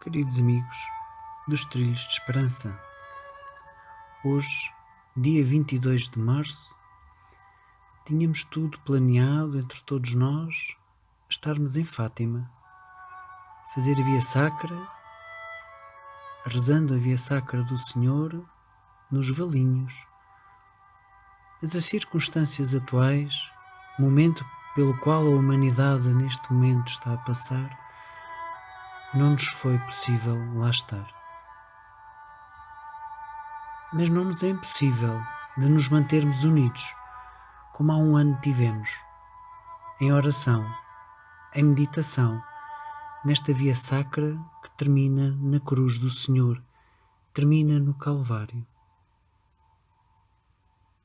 Queridos amigos dos Trilhos de Esperança, hoje, dia 22 de março, tínhamos tudo planeado entre todos nós, estarmos em Fátima, fazer a Via Sacra, rezando a Via Sacra do Senhor nos Valinhos. Mas as circunstâncias atuais, o momento pelo qual a humanidade neste momento está a passar, não nos foi possível lá estar. Mas não nos é impossível de nos mantermos unidos, como há um ano tivemos, em oração, em meditação, nesta Via Sacra que termina na cruz do Senhor, termina no Calvário.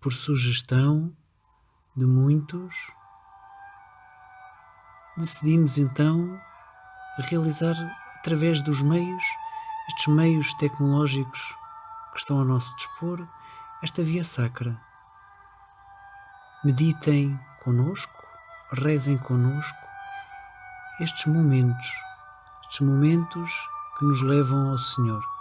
Por sugestão de muitos, decidimos então realizar através dos meios, estes meios tecnológicos que estão ao nosso dispor, esta Via Sacra. Meditem connosco, rezem connosco estes momentos que nos levam ao Senhor.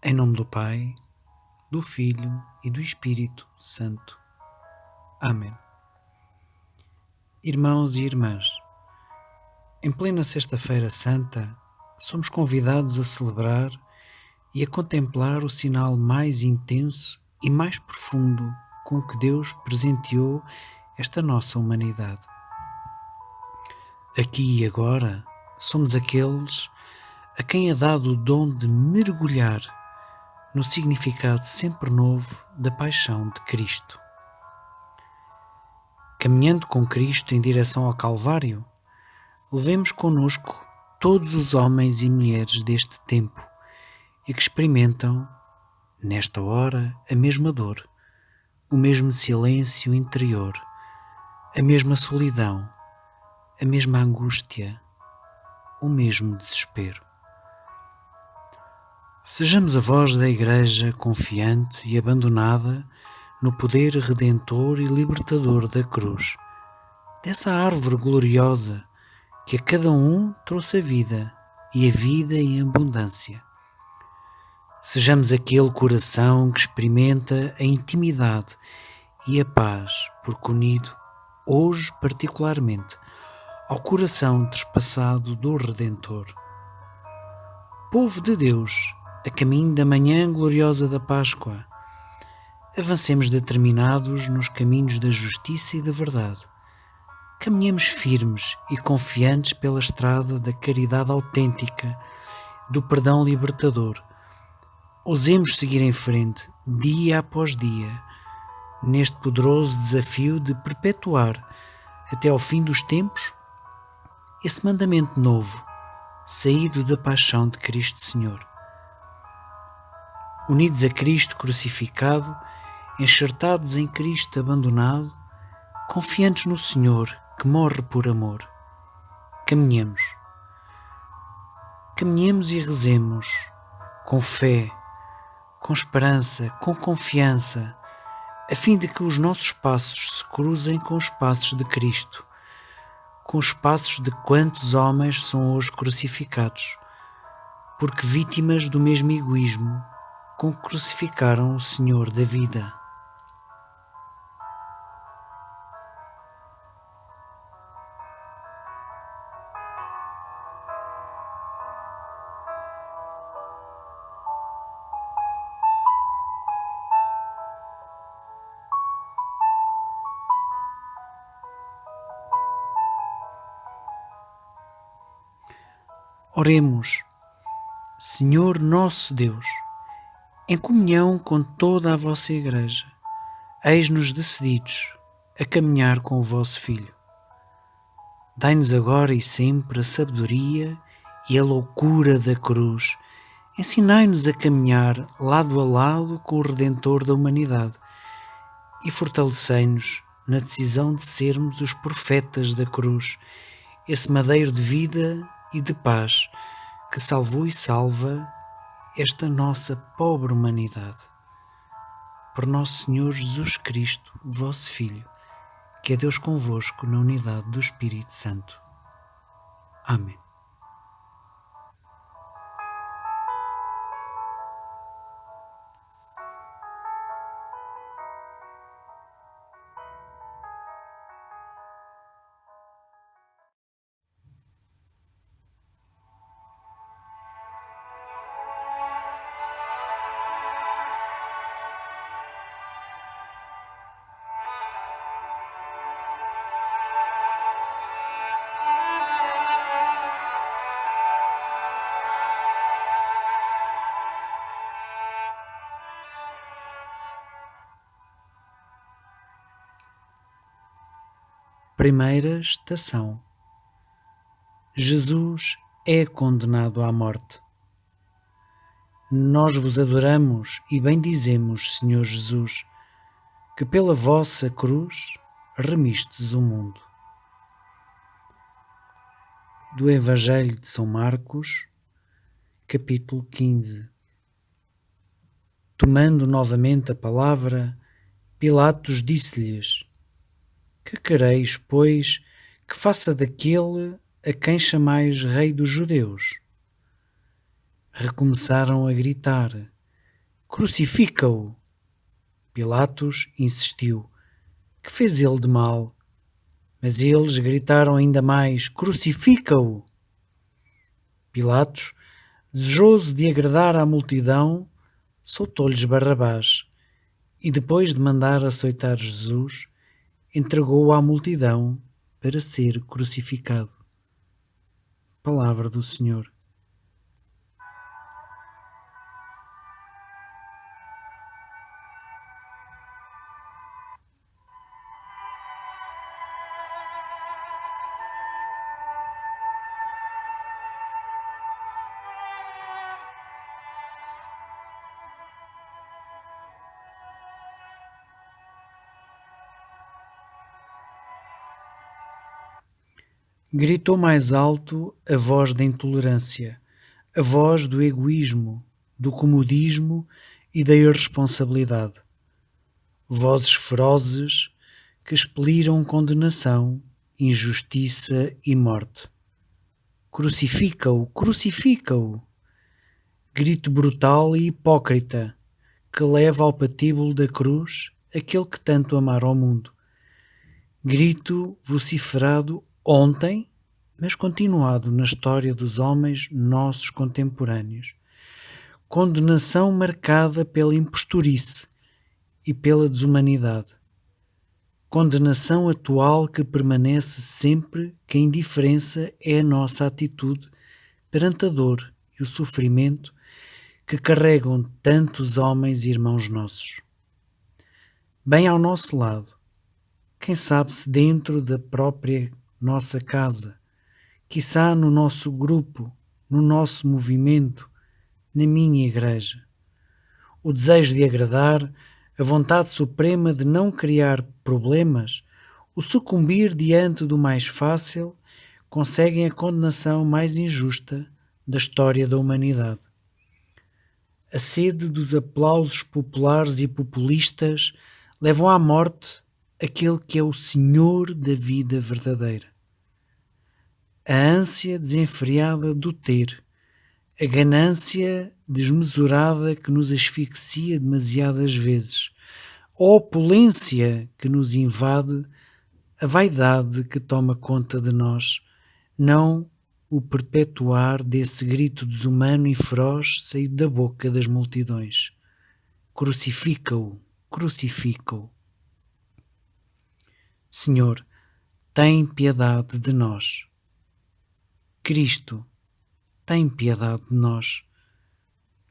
Em nome do Pai, do Filho e do Espírito Santo. Amém. Irmãos e irmãs, em plena Sexta-feira Santa, somos convidados a celebrar e a contemplar o sinal mais intenso e mais profundo com que Deus presenteou esta nossa humanidade. Aqui e agora, somos aqueles a quem é dado o dom de mergulhar no significado sempre novo da paixão de Cristo. Caminhando com Cristo em direção ao Calvário, levemos connosco todos os homens e mulheres deste tempo e que experimentam, nesta hora, a mesma dor, o mesmo silêncio interior, a mesma solidão, a mesma angústia, o mesmo desespero. Sejamos a voz da Igreja confiante e abandonada no poder redentor e libertador da cruz, dessa árvore gloriosa que a cada um trouxe a vida e a vida em abundância. Sejamos aquele coração que experimenta a intimidade e a paz, porque unido, hoje particularmente, ao coração trespassado do Redentor. Povo de Deus, a caminho da manhã gloriosa da Páscoa, avancemos determinados nos caminhos da justiça e da verdade. Caminhemos firmes e confiantes pela estrada da caridade autêntica, do perdão libertador. Ousemos seguir em frente, dia após dia, neste poderoso desafio de perpetuar, até ao fim dos tempos, esse mandamento novo, saído da paixão de Cristo Senhor. Unidos a Cristo crucificado, enxertados em Cristo abandonado, confiantes no Senhor que morre por amor. Caminhemos e rezemos com fé, com esperança, com confiança, a fim de que os nossos passos se cruzem com os passos de Cristo, com os passos de quantos homens são hoje crucificados, porque vítimas do mesmo egoísmo com que crucificaram o Senhor da vida. Oremos. Senhor nosso Deus, em comunhão com toda a vossa Igreja, eis-nos decididos a caminhar com o vosso Filho. Dai-nos agora e sempre a sabedoria e a loucura da cruz. Ensinai-nos a caminhar lado a lado com o Redentor da humanidade e fortalecei-nos na decisão de sermos os profetas da cruz, esse madeiro de vida e de paz que salvou e salva esta nossa pobre humanidade. Por nosso Senhor Jesus Cristo, vosso Filho, que é Deus convosco na unidade do Espírito Santo. Amém. Primeira estação. Jesus é condenado à morte. Nós vos adoramos e bendizemos, Senhor Jesus, que pela vossa cruz remistes o mundo. Do Evangelho de São Marcos, capítulo 15. Tomando novamente a palavra, Pilatos disse-lhes: Que quereis, pois, que faça daquele a quem chamais Rei dos Judeus? Recomeçaram a gritar: Crucifica-o! Pilatos insistiu: Que fez ele de mal? Mas eles gritaram ainda mais: Crucifica-o! Pilatos, desejoso de agradar à multidão, soltou-lhes Barrabás e, depois de mandar açoitar Jesus, entregou-o à multidão para ser crucificado. Palavra do Senhor. Gritou mais alto a voz da intolerância, a voz do egoísmo, do comodismo e da irresponsabilidade. Vozes ferozes que expeliram condenação, injustiça e morte. Crucifica-o, crucifica-o! Grito brutal e hipócrita que leva ao patíbulo da cruz aquele que tanto amara ao mundo. Grito vociferado ontem, mas continuado na história dos homens nossos contemporâneos. Condenação marcada pela imposturice e pela desumanidade. Condenação atual que permanece sempre que a indiferença é a nossa atitude perante a dor e o sofrimento que carregam tantos homens e irmãos nossos. Bem ao nosso lado, quem sabe se dentro da própria nossa casa, quiçá no nosso grupo, no nosso movimento, na minha igreja. O desejo de agradar, a vontade suprema de não criar problemas, o sucumbir diante do mais fácil, conseguem a condenação mais injusta da história da humanidade. A sede dos aplausos populares e populistas levam à morte aquele que é o Senhor da vida verdadeira. a ânsia desenfreada do ter, a ganância desmesurada que nos asfixia demasiadas vezes, a opulência que nos invade, a vaidade que toma conta de nós, não o perpetuar desse grito desumano e feroz saído da boca das multidões. Crucifica-o, crucifica-o. Senhor, tem piedade de nós. Cristo, tem piedade de nós.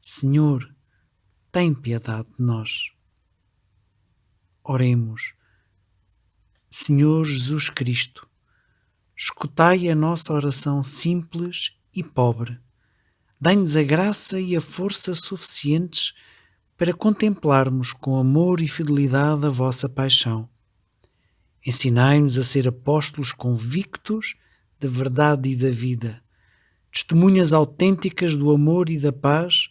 Senhor, tem piedade de nós. Oremos. Senhor Jesus Cristo, escutai a nossa oração simples e pobre. Dai-nos a graça e a força suficientes para contemplarmos com amor e fidelidade a vossa paixão. Ensinai-nos a ser apóstolos convictos da verdade e da vida, testemunhas autênticas do amor e da paz,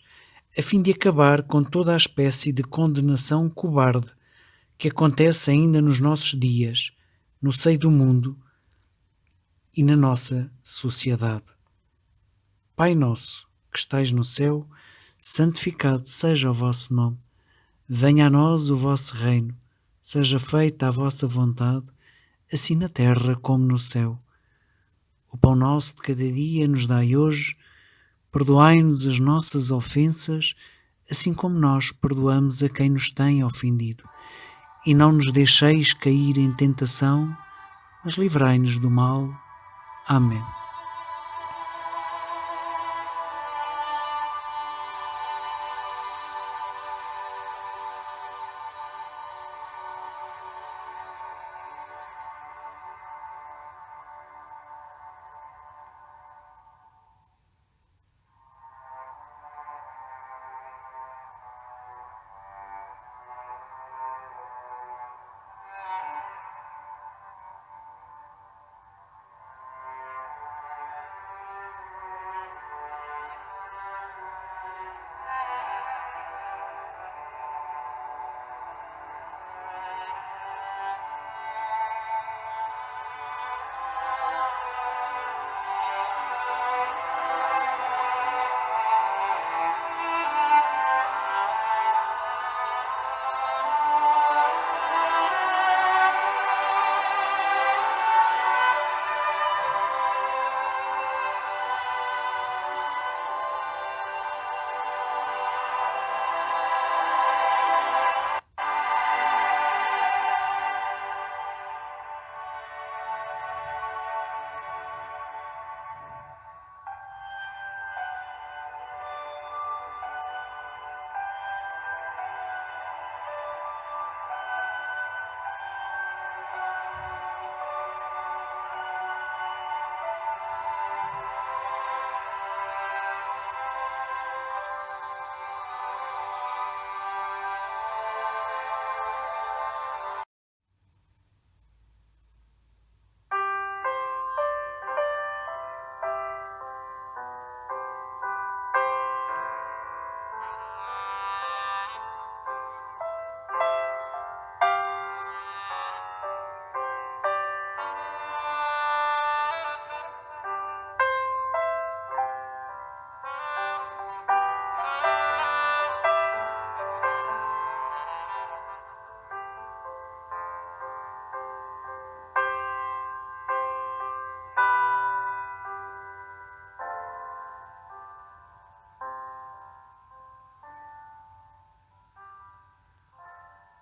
a fim de acabar com toda a espécie de condenação cobarde que acontece ainda nos nossos dias, no seio do mundo e na nossa sociedade. Pai nosso, que estais no céu, santificado seja o vosso nome. Venha a nós o vosso reino. Seja feita a vossa vontade, assim na terra como no céu. O pão nosso de cada dia nos dai hoje. Perdoai-nos as nossas ofensas, assim como nós perdoamos a quem nos tem ofendido. E não nos deixeis cair em tentação, mas livrai-nos do mal. Amém.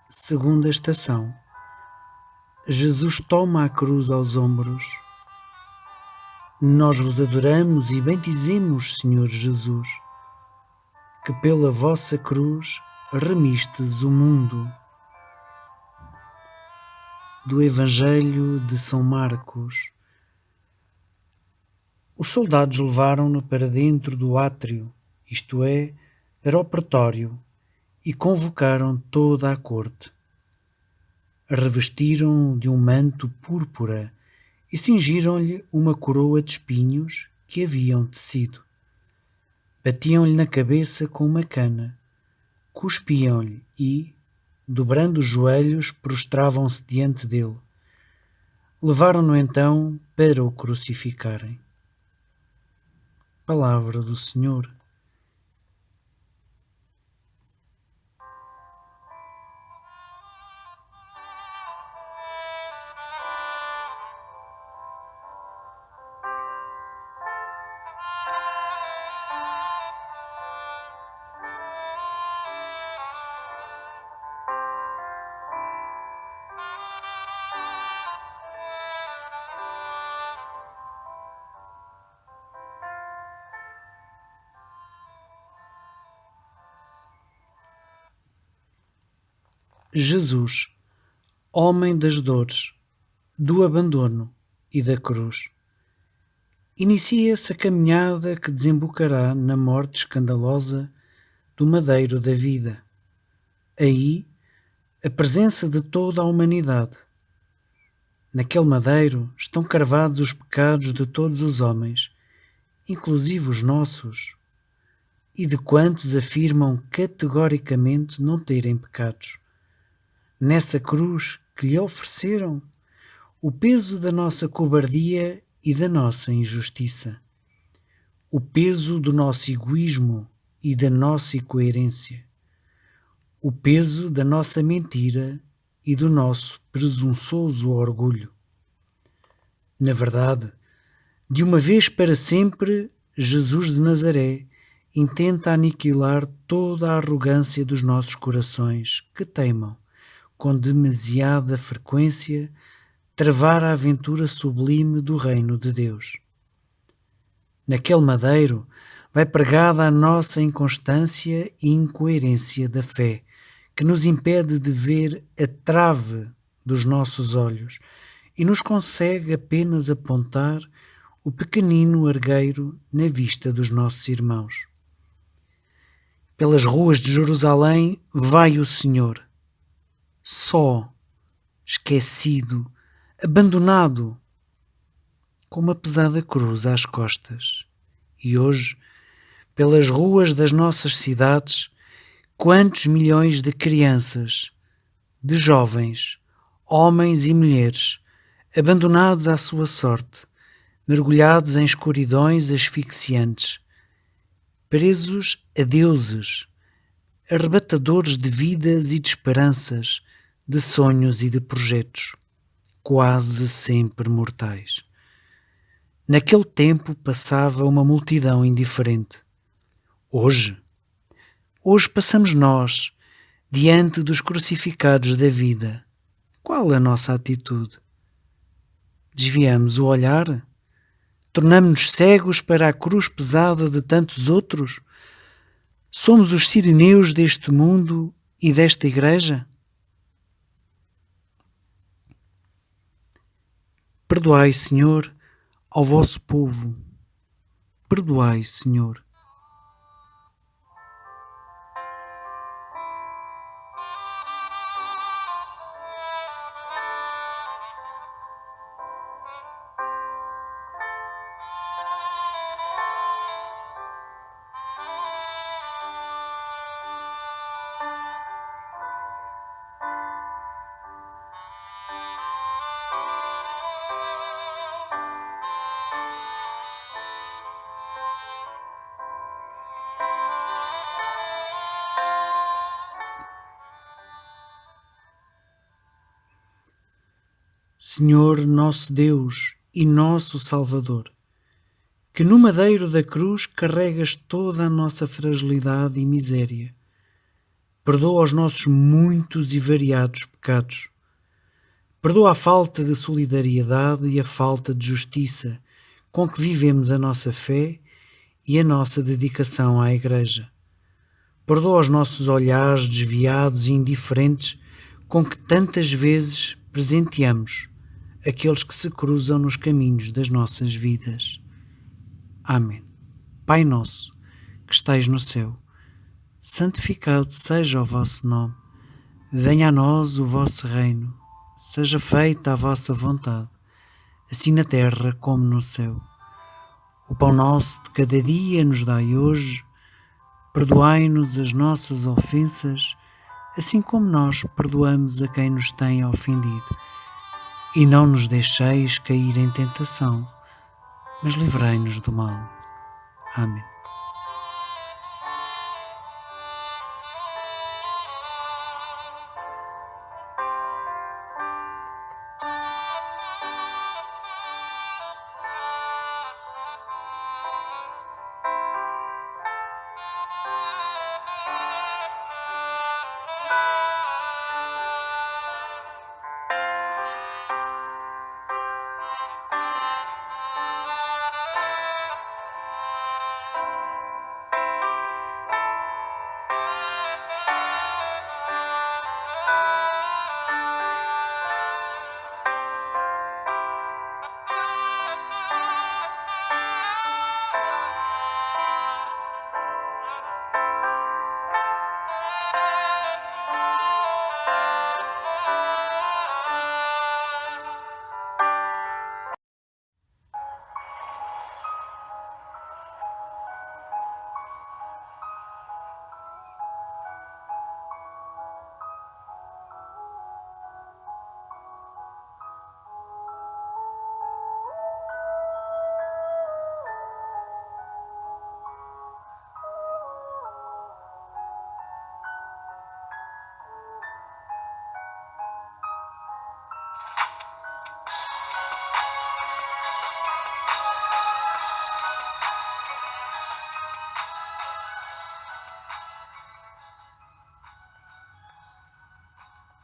Segunda estação. Jesus toma a cruz aos ombros. Nós vos adoramos e bendizemos, Senhor Jesus, que pela vossa cruz remistes o mundo. Do Evangelho de São Marcos. Os soldados levaram-no para dentro do átrio, isto é, para o pretório, e convocaram toda a corte. Revestiram-o de um manto púrpura e cingiram-lhe uma coroa de espinhos que haviam tecido. Batiam-lhe na cabeça com uma cana, cuspiam-lhe e, dobrando os joelhos, prostravam-se diante dele. Levaram-no então para o crucificarem. Palavra do Senhor. Jesus, homem das dores, do abandono e da cruz. Inicia-se a caminhada que desembocará na morte escandalosa do madeiro da vida. Aí, a presença de toda a humanidade. Naquele madeiro estão cravados os pecados de todos os homens, inclusive os nossos, e de quantos afirmam categoricamente não terem pecados. Nessa cruz que lhe ofereceram o peso da nossa cobardia e da nossa injustiça, o peso do nosso egoísmo e da nossa incoerência, o peso da nossa mentira e do nosso presunçoso orgulho. Na verdade, de uma vez para sempre, Jesus de Nazaré intenta aniquilar toda a arrogância dos nossos corações que teimam, com demasiada frequência, travar a aventura sublime do reino de Deus. Naquele madeiro vai pregada a nossa inconstância e incoerência da fé, que nos impede de ver a trave dos nossos olhos e nos consegue apenas apontar o pequenino argueiro na vista dos nossos irmãos. Pelas ruas de Jerusalém vai o Senhor, só, esquecido, abandonado, com uma pesada cruz às costas. E hoje, pelas ruas das nossas cidades, quantos milhões de crianças, de jovens, homens e mulheres, abandonados à sua sorte, mergulhados em escuridões asfixiantes, presos a deuses, arrebatadores de vidas e de esperanças, de sonhos e de projetos, quase sempre mortais. Naquele tempo passava uma multidão indiferente. Hoje passamos nós, diante dos crucificados da vida. Qual a nossa atitude? Desviamos o olhar? Tornamo-nos cegos para a cruz pesada de tantos outros? Somos os sirineus deste mundo e desta igreja? Perdoai, Senhor, ao vosso povo. Perdoai, Senhor. Senhor nosso Deus e nosso Salvador, que no madeiro da cruz carregas toda a nossa fragilidade e miséria, perdoa os nossos muitos e variados pecados. Perdoa a falta de solidariedade e a falta de justiça com que vivemos a nossa fé e a nossa dedicação à Igreja. Perdoa os nossos olhares desviados e indiferentes com que tantas vezes presenteamos aqueles que se cruzam nos caminhos das nossas vidas. Amém. Pai nosso, que estais no céu, santificado seja o vosso nome. Venha a nós o vosso reino. Seja feita a vossa vontade, assim na terra como no céu. O pão nosso de cada dia nos dai hoje. Perdoai-nos as nossas ofensas, assim como nós perdoamos a quem nos tem ofendido. E não nos deixeis cair em tentação, mas livrai-nos do mal. Amém.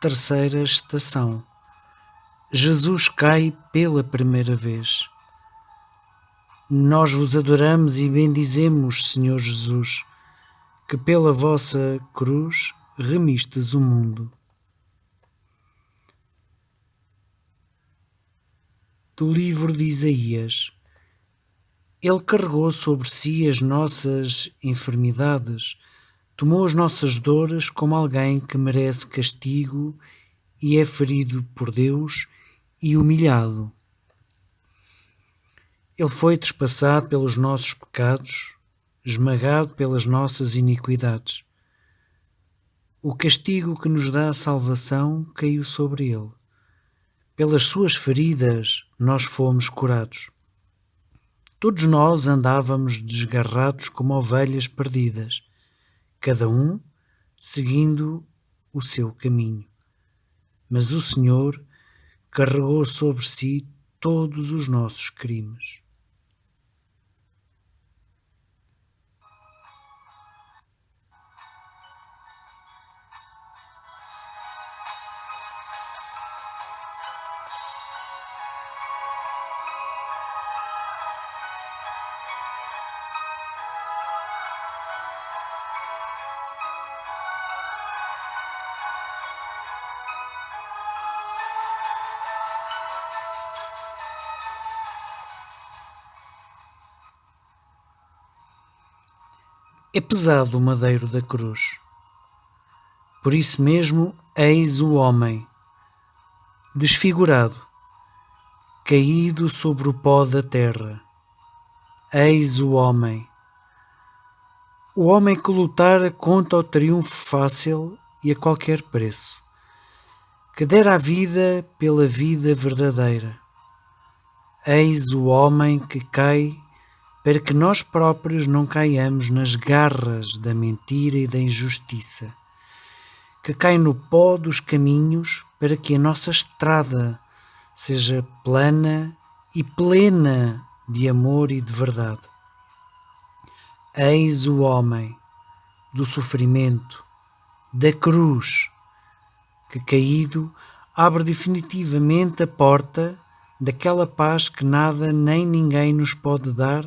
Terceira estação. Jesus cai pela primeira vez. Nós vos adoramos e bendizemos, Senhor Jesus, que pela vossa cruz remistes o mundo. Do livro de Isaías. Ele carregou sobre si as nossas enfermidades, tomou as nossas dores como alguém que merece castigo e é ferido por Deus e humilhado. Ele foi trespassado pelos nossos pecados, esmagado pelas nossas iniquidades. O castigo que nos dá a salvação caiu sobre ele. Pelas suas feridas nós fomos curados. Todos nós andávamos desgarrados como ovelhas perdidas, cada um seguindo o seu caminho. Mas o Senhor carregou sobre si todos os nossos crimes. É pesado o madeiro da cruz. Por isso mesmo, eis o homem, desfigurado, caído sobre o pó da terra. Eis o homem que lutara contra o triunfo fácil e a qualquer preço, que dera a vida pela vida verdadeira. Eis o homem que cai para que nós próprios não caiamos nas garras da mentira e da injustiça, que cai no pó dos caminhos para que a nossa estrada seja plana e plena de amor e de verdade. Eis o homem do sofrimento, da cruz, que caído abre definitivamente a porta daquela paz que nada nem ninguém nos pode dar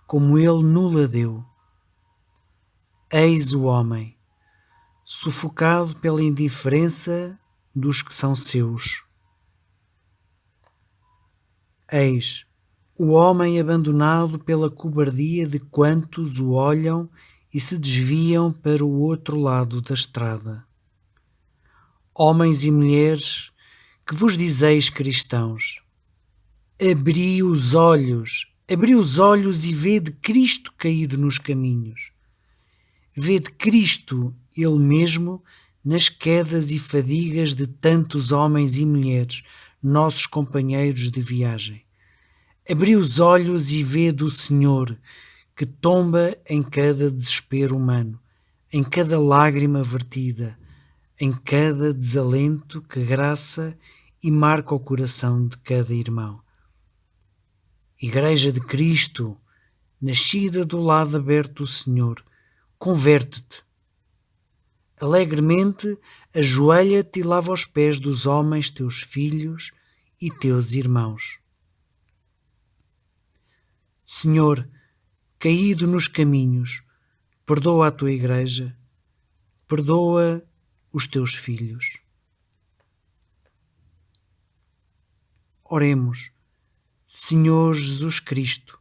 como ele nula deu. Eis o homem, sufocado pela indiferença dos que são seus. Eis o homem abandonado pela cobardia de quantos o olham e se desviam para o outro lado da estrada. Homens e mulheres que vos dizeis cristãos, abri os olhos e vede Cristo caído nos caminhos. Vede Cristo, Ele mesmo, nas quedas e fadigas de tantos homens e mulheres, nossos companheiros de viagem. Abri os olhos e vede o Senhor, que tomba em cada desespero humano, em cada lágrima vertida, em cada desalento que graça e marca o coração de cada irmão. Igreja de Cristo, nascida do lado aberto do Senhor, converte-te. Alegremente ajoelha-te e lava os pés dos homens teus filhos e teus irmãos. Senhor, caído nos caminhos, perdoa a tua Igreja, perdoa os teus filhos. Oremos. Senhor Jesus Cristo,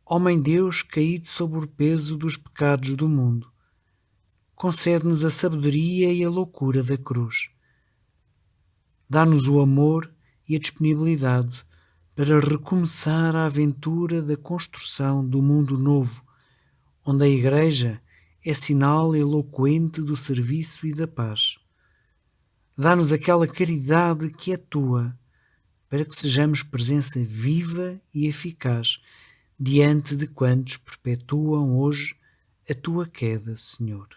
homem Deus caído sob o peso dos pecados do mundo, concede-nos a sabedoria e a loucura da cruz. Dá-nos o amor e a disponibilidade para recomeçar a aventura da construção do mundo novo, onde a Igreja é sinal eloquente do serviço e da paz. Dá-nos aquela caridade que é tua, para que sejamos presença viva e eficaz diante de quantos perpetuam hoje a tua queda, Senhor.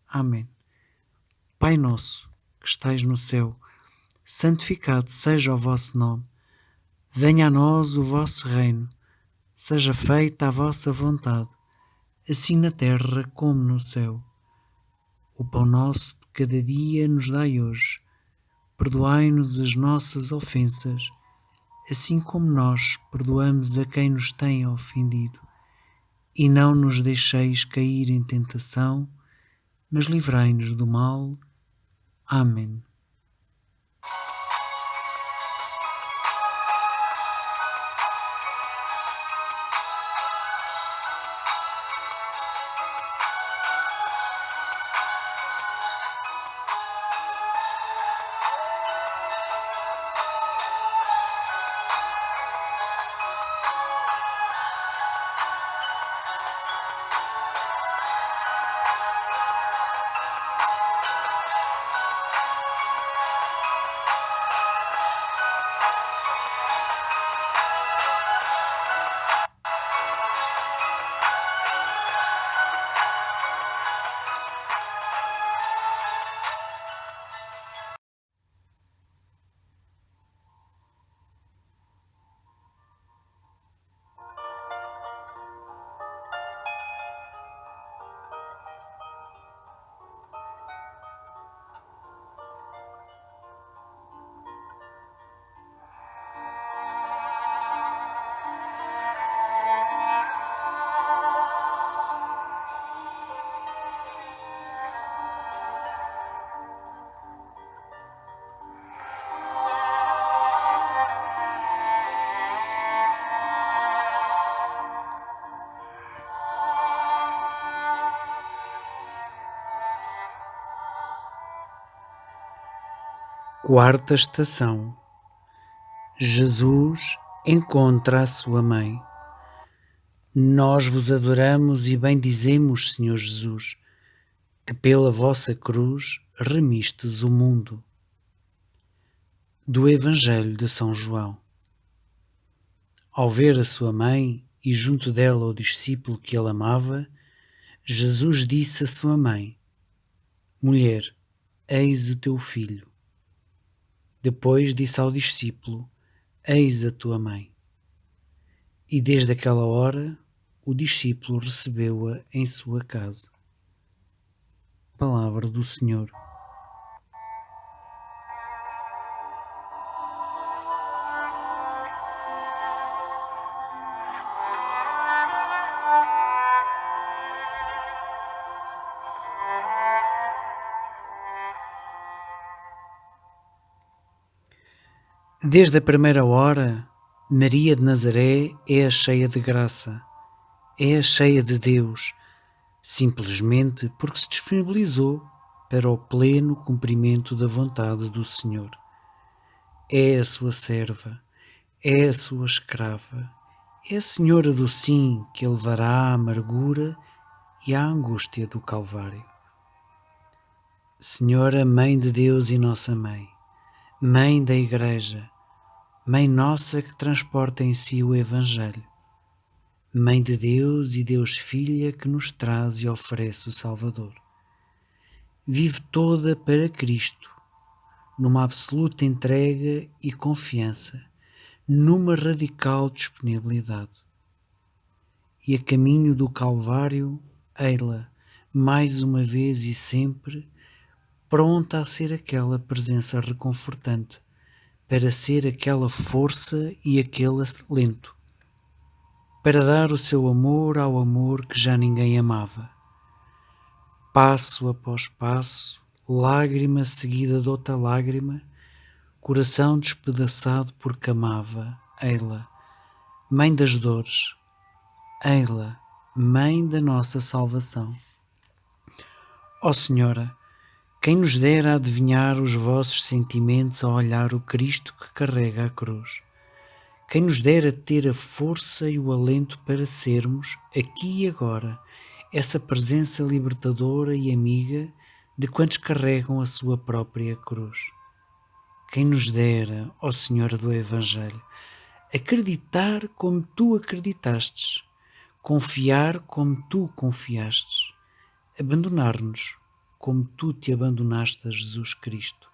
Amém. Pai nosso, que estais no céu, santificado seja o vosso nome. Venha a nós o vosso reino. Seja feita a vossa vontade, assim na terra como no céu. O pão nosso de cada dia nos dai hoje. Perdoai-nos as nossas ofensas, assim como nós perdoamos a quem nos tem ofendido. E não nos deixeis cair em tentação, mas livrai-nos do mal. Amém. Quarta estação. Jesus encontra a sua mãe. Nós vos adoramos e bendizemos, Senhor Jesus, que pela vossa cruz remistes o mundo. Do Evangelho de São João. Ao ver a sua mãe e junto dela o discípulo que ele amava, Jesus disse à sua mãe: Mulher, eis o teu filho. Depois disse ao discípulo: Eis a tua mãe. E desde aquela hora o discípulo recebeu-a em sua casa. Palavra do Senhor. Desde a primeira hora, Maria de Nazaré é a cheia de graça, é a cheia de Deus, simplesmente porque se disponibilizou para o pleno cumprimento da vontade do Senhor. É a sua serva, é a sua escrava, é a senhora do sim que levará à amargura e à angústia do Calvário. Senhora, Mãe de Deus e nossa Mãe, Mãe da Igreja, Mãe nossa que transporta em si o Evangelho, Mãe de Deus e Deus Filha que nos traz e oferece o Salvador. Vive toda para Cristo, numa absoluta entrega e confiança, numa radical disponibilidade. E a caminho do Calvário, ei-la, mais uma vez e sempre, pronta a ser aquela presença reconfortante, para ser aquela força e aquele alento, para dar o seu amor ao amor que já ninguém amava. Passo após passo, lágrima seguida de outra lágrima, coração despedaçado porque amava, ei-la, Mãe das dores, ei-la, Mãe da nossa salvação. Ó Senhora, quem nos dera adivinhar os vossos sentimentos ao olhar o Cristo que carrega a cruz? Quem nos dera ter a força e o alento para sermos, aqui e agora, essa presença libertadora e amiga de quantos carregam a sua própria cruz? Quem nos dera, ó Senhora do Evangelho, acreditar como tu acreditastes, confiar como tu confiastes, abandonar-nos como tu te abandonaste a Jesus Cristo.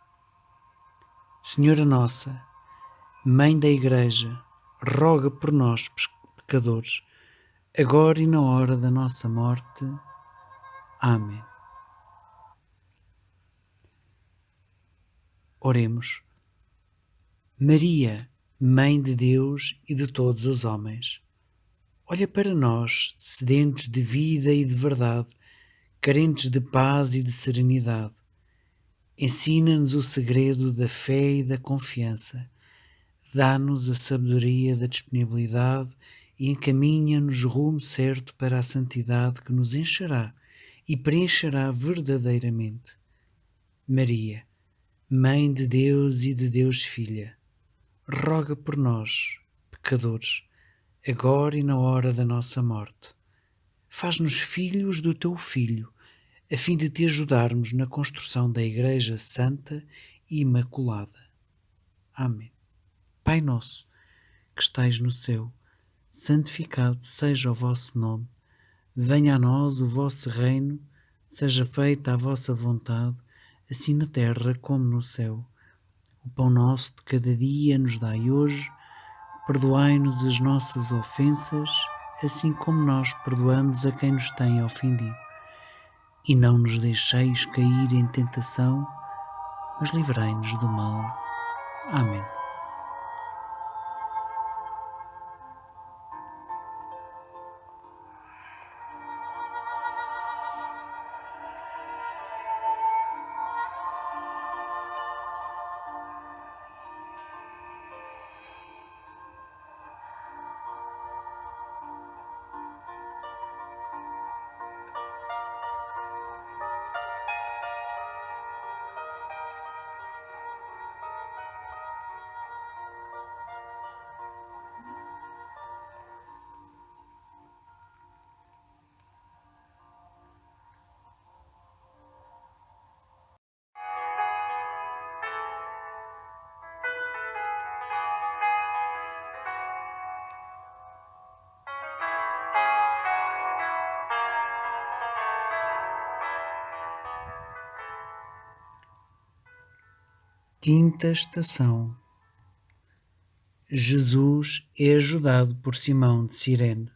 Senhora nossa, Mãe da Igreja, roga por nós, pecadores, agora e na hora da nossa morte. Amém. Oremos. Maria, Mãe de Deus e de todos os homens, olha para nós, sedentos de vida e de verdade, carentes de paz e de serenidade. Ensina-nos o segredo da fé e da confiança. Dá-nos a sabedoria da disponibilidade e encaminha-nos rumo certo para a santidade que nos encherá e preencherá verdadeiramente. Maria, Mãe de Deus e de Deus Filha, roga por nós, pecadores, agora e na hora da nossa morte. Faz-nos filhos do teu Filho, a fim de te ajudarmos na construção da Igreja Santa e Imaculada. Amém. Pai nosso, que estais no céu, santificado seja o vosso nome. Venha a nós o vosso reino, seja feita a vossa vontade, assim na terra como no céu. O pão nosso de cada dia nos dai hoje, perdoai-nos as nossas ofensas, assim como nós perdoamos a quem nos tem ofendido. E não nos deixeis cair em tentação, mas livrai-nos do mal. Amém. Quinta estação. Jesus é ajudado por Simão de Cirene.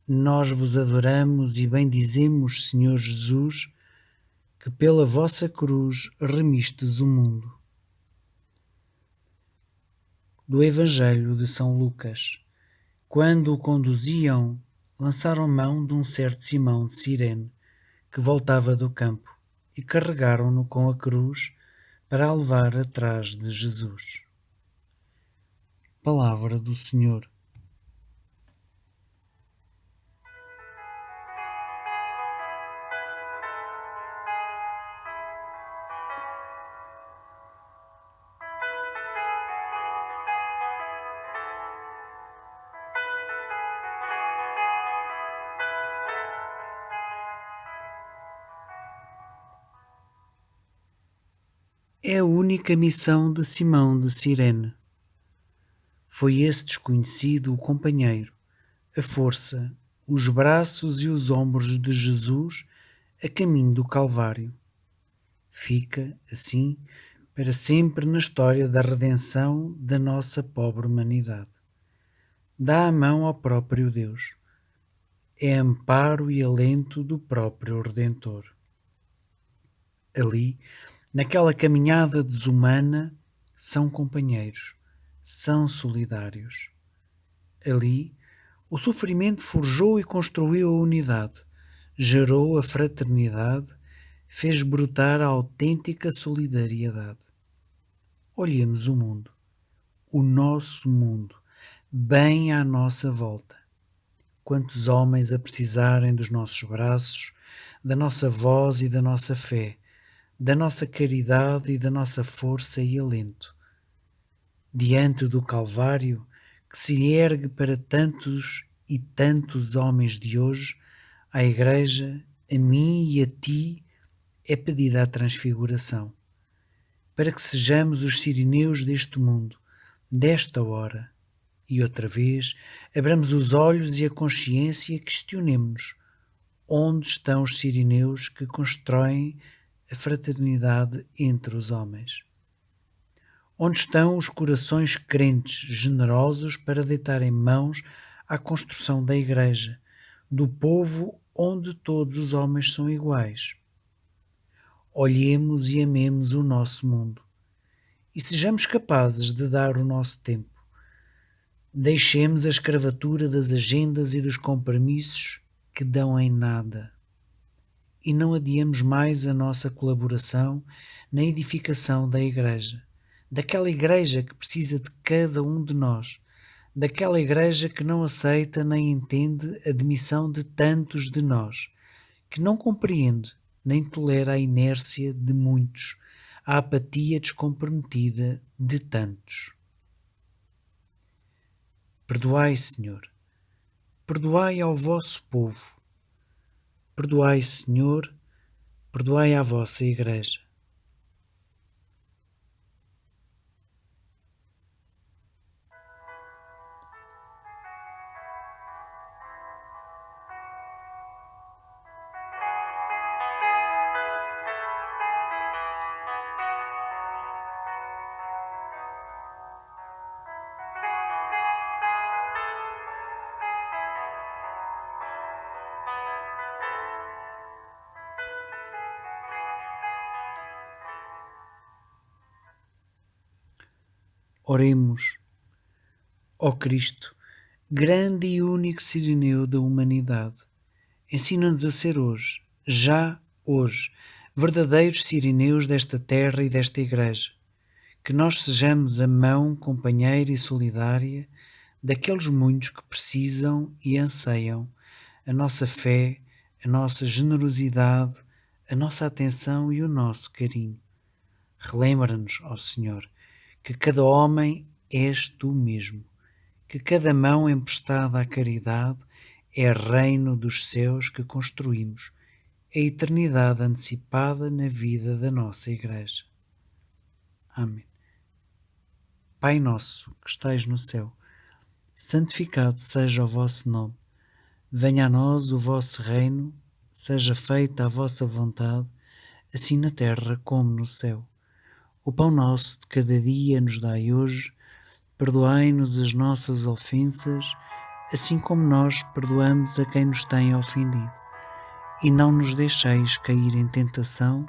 Nós vos adoramos e bendizemos, Senhor Jesus, que pela vossa cruz remistes o mundo. Do Evangelho de São Lucas. Quando o conduziam, lançaram mão de um certo Simão de Cirene, que voltava do campo, e carregaram-no com a cruz para a levar atrás de Jesus. Palavra do Senhor. É a única missão de Simão de Cirene. Foi esse desconhecido o companheiro, a força, os braços e os ombros de Jesus a caminho do Calvário. Fica, assim, para sempre na história da redenção da nossa pobre humanidade. Dá a mão ao próprio Deus. É amparo e alento do próprio Redentor. Ali, naquela caminhada desumana, são companheiros, são solidários. Ali, o sofrimento forjou e construiu a unidade, gerou a fraternidade, fez brotar a autêntica solidariedade. Olhemos o mundo, o nosso mundo, bem à nossa volta. Quantos homens a precisarem dos nossos braços, da nossa voz e da nossa fé, da nossa caridade e da nossa força e alento. Diante do Calvário, que se ergue para tantos e tantos homens de hoje, à Igreja, a mim e a ti, é pedida a transfiguração, para que sejamos os sirineus deste mundo, desta hora, e outra vez abramos os olhos e a consciência e questionemo-nos: onde estão os sirineus que constroem a fraternidade entre os homens? Onde estão os corações crentes, generosos para deitarem mãos à construção da Igreja, do povo onde todos os homens são iguais? Olhemos e amemos o nosso mundo e sejamos capazes de dar o nosso tempo. Deixemos a escravatura das agendas e dos compromissos que dão em nada e não adiemos mais a nossa colaboração na edificação da Igreja, daquela Igreja que precisa de cada um de nós, daquela Igreja que não aceita nem entende a demissão de tantos de nós, que não compreende nem tolera a inércia de muitos, a apatia descomprometida de tantos. Perdoai, Senhor, perdoai ao vosso povo, perdoai, Senhor, perdoai à vossa Igreja. Oremos. Ó Cristo, grande e único sirineu da humanidade, ensina-nos a ser hoje, já hoje, verdadeiros sirineus desta terra e desta Igreja, que nós sejamos a mão companheira e solidária daqueles muitos que precisam e anseiam a nossa fé, a nossa generosidade, a nossa atenção e o nosso carinho. Relembra-nos, ó Senhor, que cada homem és tu mesmo, que cada mão emprestada à caridade é reino dos céus que construímos, a eternidade antecipada na vida da nossa Igreja. Amém. Pai nosso, que estais no céu, santificado seja o vosso nome. Venha a nós o vosso reino, seja feita a vossa vontade, assim na terra como no céu. O pão nosso de cada dia nos dai hoje, perdoai-nos as nossas ofensas, assim como nós perdoamos a quem nos tem ofendido. E não nos deixeis cair em tentação,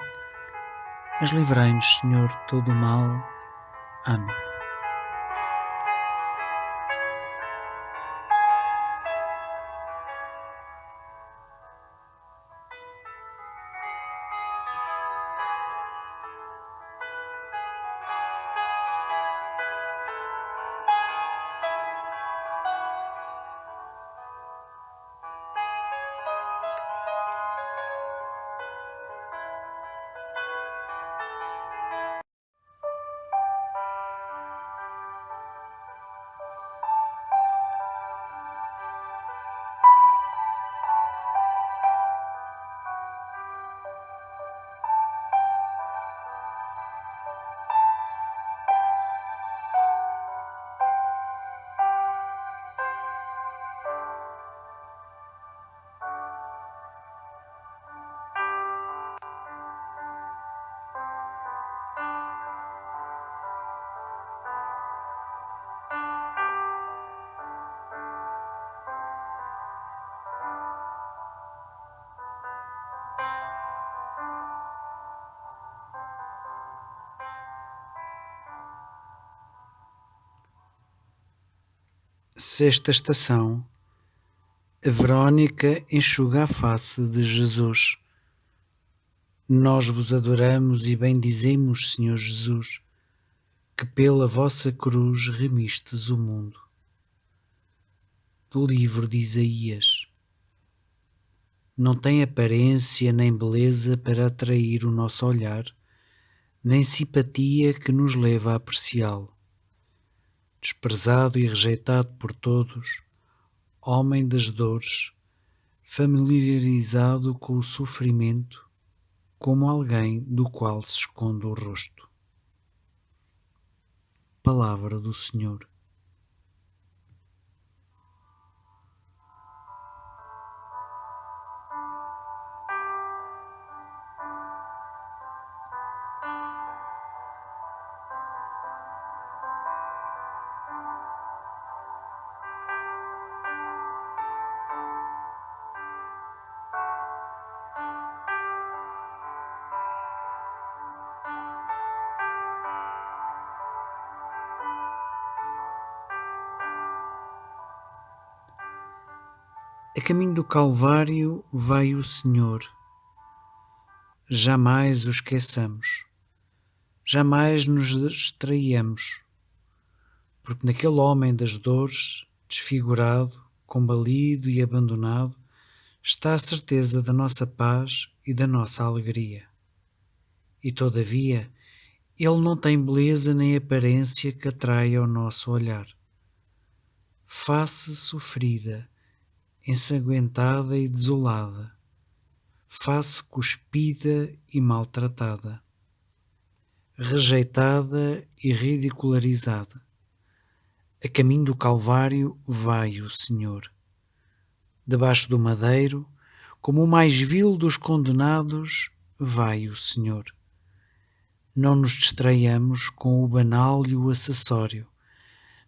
mas livrai-nos, Senhor, de todo o mal. Amém. Sexta estação. A Verónica enxuga a face de Jesus. Nós vos adoramos e bendizemos, Senhor Jesus, que pela vossa cruz remistes o mundo. Do livro de Isaías. Não tem aparência nem beleza para atrair o nosso olhar, nem simpatia que nos leva a apreciá-lo. Desprezado e rejeitado por todos, homem das dores, familiarizado com o sofrimento, como alguém do qual se esconde o rosto. Palavra do Senhor. A caminho do Calvário vai o Senhor. Jamais o esqueçamos. Jamais nos distraiamos. Porque naquele homem das dores, desfigurado, combalido e abandonado, está a certeza da nossa paz e da nossa alegria. E todavia, ele não tem beleza nem aparência que atraia o nosso olhar. Face sofrida, ensanguentada e desolada, face cuspida e maltratada, rejeitada e ridicularizada. A caminho do Calvário vai o Senhor. Debaixo do madeiro, como o mais vil dos condenados, vai o Senhor. Não nos distraiamos com o banal e o acessório.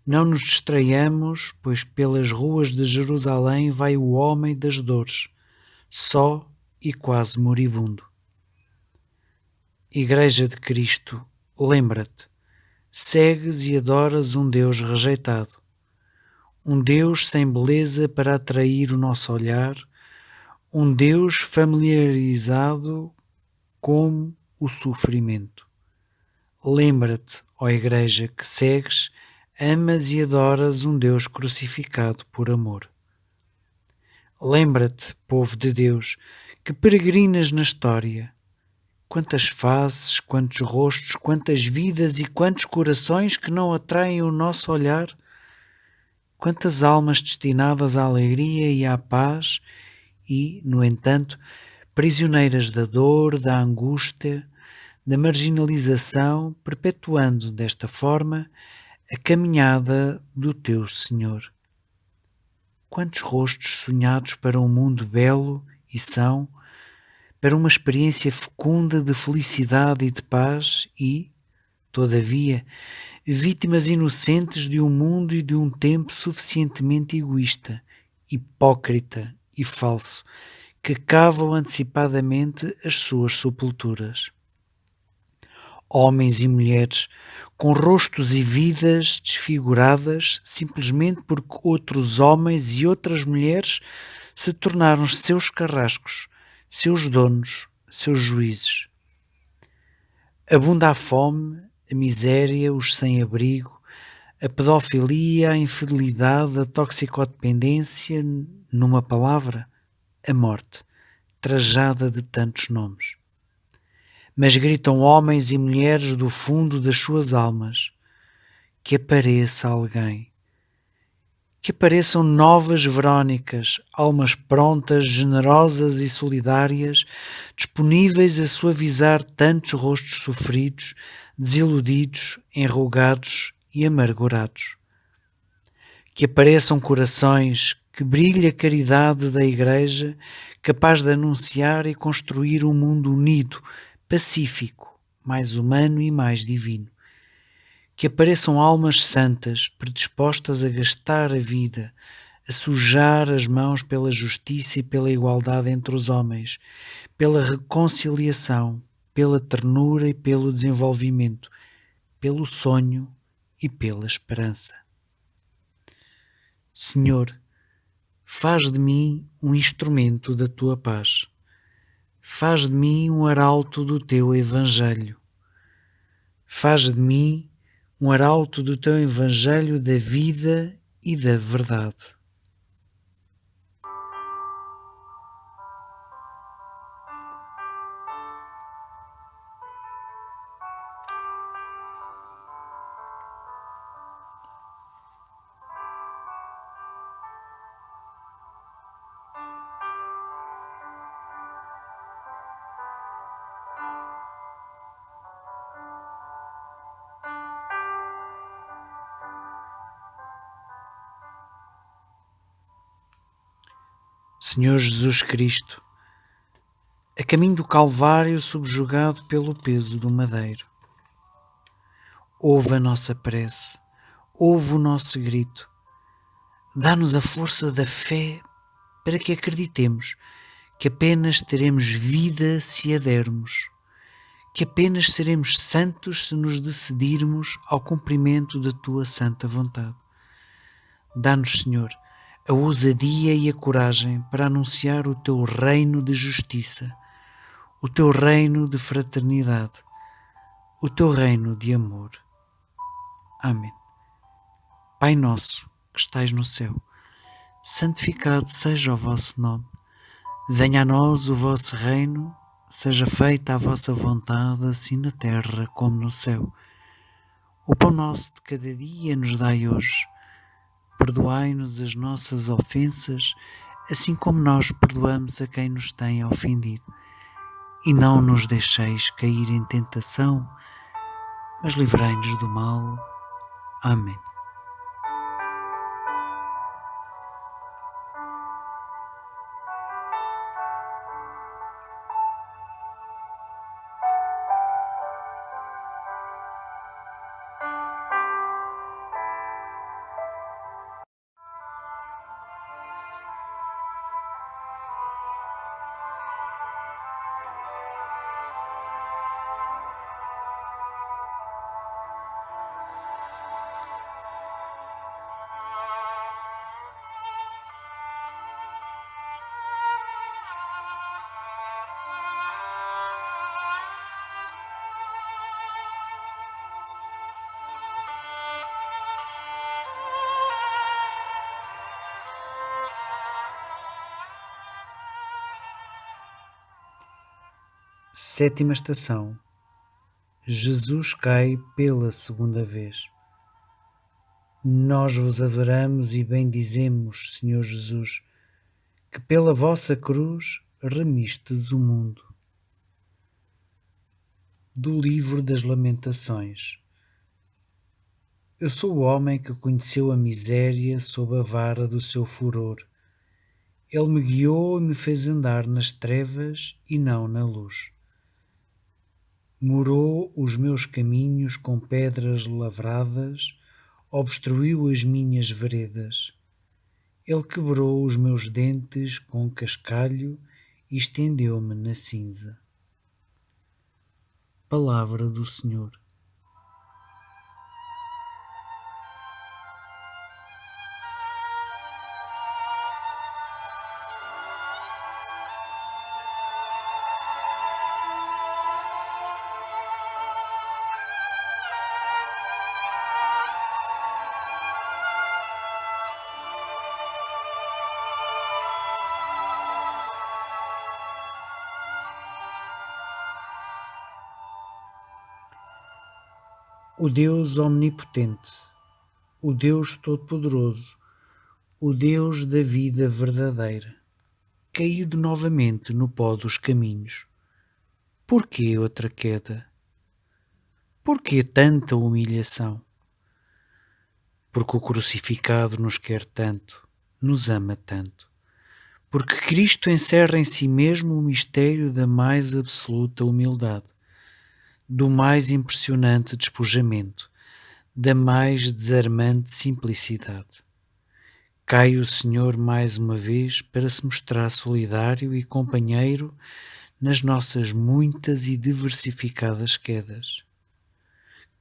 Não nos distraiamos, pois pelas ruas de Jerusalém vai o homem das dores, só e quase moribundo. Igreja de Cristo, lembra-te, segues e adoras um Deus rejeitado, um Deus sem beleza para atrair o nosso olhar, um Deus familiarizado com o sofrimento. Lembra-te, ó Igreja, que segues, amas e adoras um Deus crucificado por amor. Lembra-te, povo de Deus, que peregrinas na história. Quantas faces, quantos rostos, quantas vidas e quantos corações que não atraem o nosso olhar. Quantas almas destinadas à alegria e à paz e, no entanto, prisioneiras da dor, da angústia, da marginalização, perpetuando desta forma a caminhada do teu Senhor. Quantos rostos sonhados para um mundo belo e são, para uma experiência fecunda de felicidade e de paz e, todavia, vítimas inocentes de um mundo e de um tempo suficientemente egoísta, hipócrita e falso, que cavam antecipadamente as suas sepulturas. Homens e mulheres com rostos e vidas desfiguradas simplesmente porque outros homens e outras mulheres se tornaram seus carrascos, seus donos, seus juízes. Abunda a fome, a miséria, os sem-abrigo, a pedofilia, a infidelidade, a toxicodependência, numa palavra, a morte, trajada de tantos nomes. Mas gritam homens e mulheres do fundo das suas almas, que apareça alguém, que apareçam novas Verónicas, almas prontas, generosas e solidárias, disponíveis a suavizar tantos rostos sofridos, desiludidos, enrugados e amargurados. Que apareçam corações, que brilhe a caridade da Igreja, capaz de anunciar e construir um mundo unido, pacífico, mais humano e mais divino. Que apareçam almas santas, predispostas a gastar a vida, a sujar as mãos pela justiça e pela igualdade entre os homens, pela reconciliação, pela ternura e pelo desenvolvimento, pelo sonho e pela esperança. Senhor, faz de mim um instrumento da tua paz. Faz de mim um arauto do teu Evangelho. Faz de mim um arauto do teu Evangelho da vida e da verdade. Senhor Jesus Cristo, a caminho do Calvário subjugado pelo peso do madeiro, ouve a nossa prece, ouve o nosso grito, dá-nos a força da fé para que acreditemos que apenas teremos vida se a dermos, que apenas seremos santos se nos decidirmos ao cumprimento da tua santa vontade. Dá-nos, Senhor, a ousadia e a coragem para anunciar o teu reino de justiça, o teu reino de fraternidade, o teu reino de amor. Amém. Pai nosso, que estais no céu, santificado seja o vosso nome. Venha a nós o vosso reino, seja feita a vossa vontade, assim na terra como no céu. O pão nosso de cada dia nos dai hoje. Perdoai-nos as nossas ofensas, assim como nós perdoamos a quem nos tem ofendido. E não nos deixeis cair em tentação, mas livrai-nos do mal. Amém. Sétima estação. Jesus cai pela segunda vez. Nós vos adoramos e bendizemos, Senhor Jesus, que pela vossa cruz remistes o mundo. Do livro das Lamentações. Eu sou o homem que conheceu a miséria sob a vara do seu furor. Ele me guiou e me fez andar nas trevas e não na luz. Murou os meus caminhos com pedras lavradas, obstruiu as minhas veredas. Ele quebrou os meus dentes com cascalho e estendeu-me na cinza. Palavra do Senhor. O Deus omnipotente, o Deus todo-poderoso, o Deus da vida verdadeira, caiu novamente no pó dos caminhos. Por que outra queda? Por que tanta humilhação? Porque o crucificado nos quer tanto, nos ama tanto. Porque Cristo encerra em si mesmo o mistério da mais absoluta humildade, do mais impressionante despojamento, da mais desarmante simplicidade. Cai o Senhor mais uma vez para se mostrar solidário e companheiro nas nossas muitas e diversificadas quedas.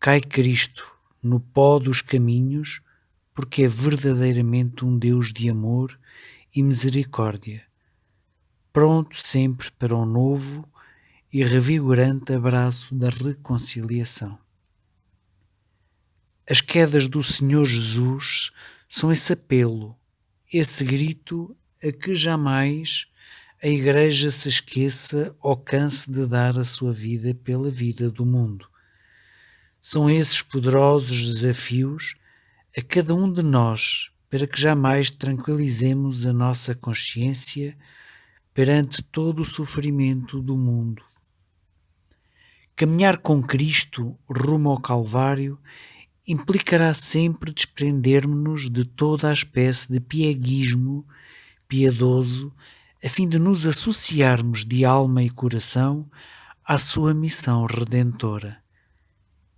Cai Cristo no pó dos caminhos porque é verdadeiramente um Deus de amor e misericórdia, pronto sempre para um novo e revigorante abraço da reconciliação. As quedas do Senhor Jesus são esse apelo, esse grito a que jamais a Igreja se esqueça ou canse de dar a sua vida pela vida do mundo. São esses poderosos desafios a cada um de nós para que jamais tranquilizemos a nossa consciência perante todo o sofrimento do mundo. Caminhar com Cristo rumo ao Calvário implicará sempre desprendermos-nos de toda a espécie de pieguismo piedoso, a fim de nos associarmos de alma e coração à sua missão redentora.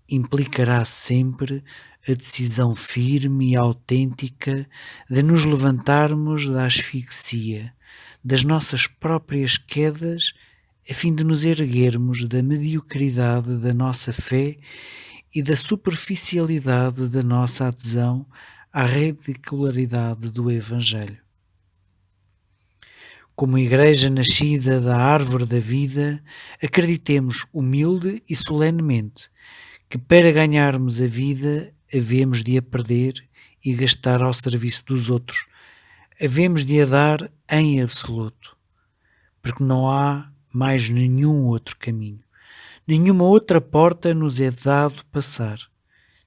Implicará sempre a decisão firme e autêntica de nos levantarmos da asfixia, das nossas próprias quedas, a fim de nos erguermos da mediocridade da nossa fé e da superficialidade da nossa adesão à ridicularidade do Evangelho. Como Igreja nascida da árvore da vida, acreditemos humilde e solenemente que para ganharmos a vida havemos de a perder e gastar ao serviço dos outros, havemos de a dar em absoluto, porque não há mais nenhum outro caminho, nenhuma outra porta nos é dado passar,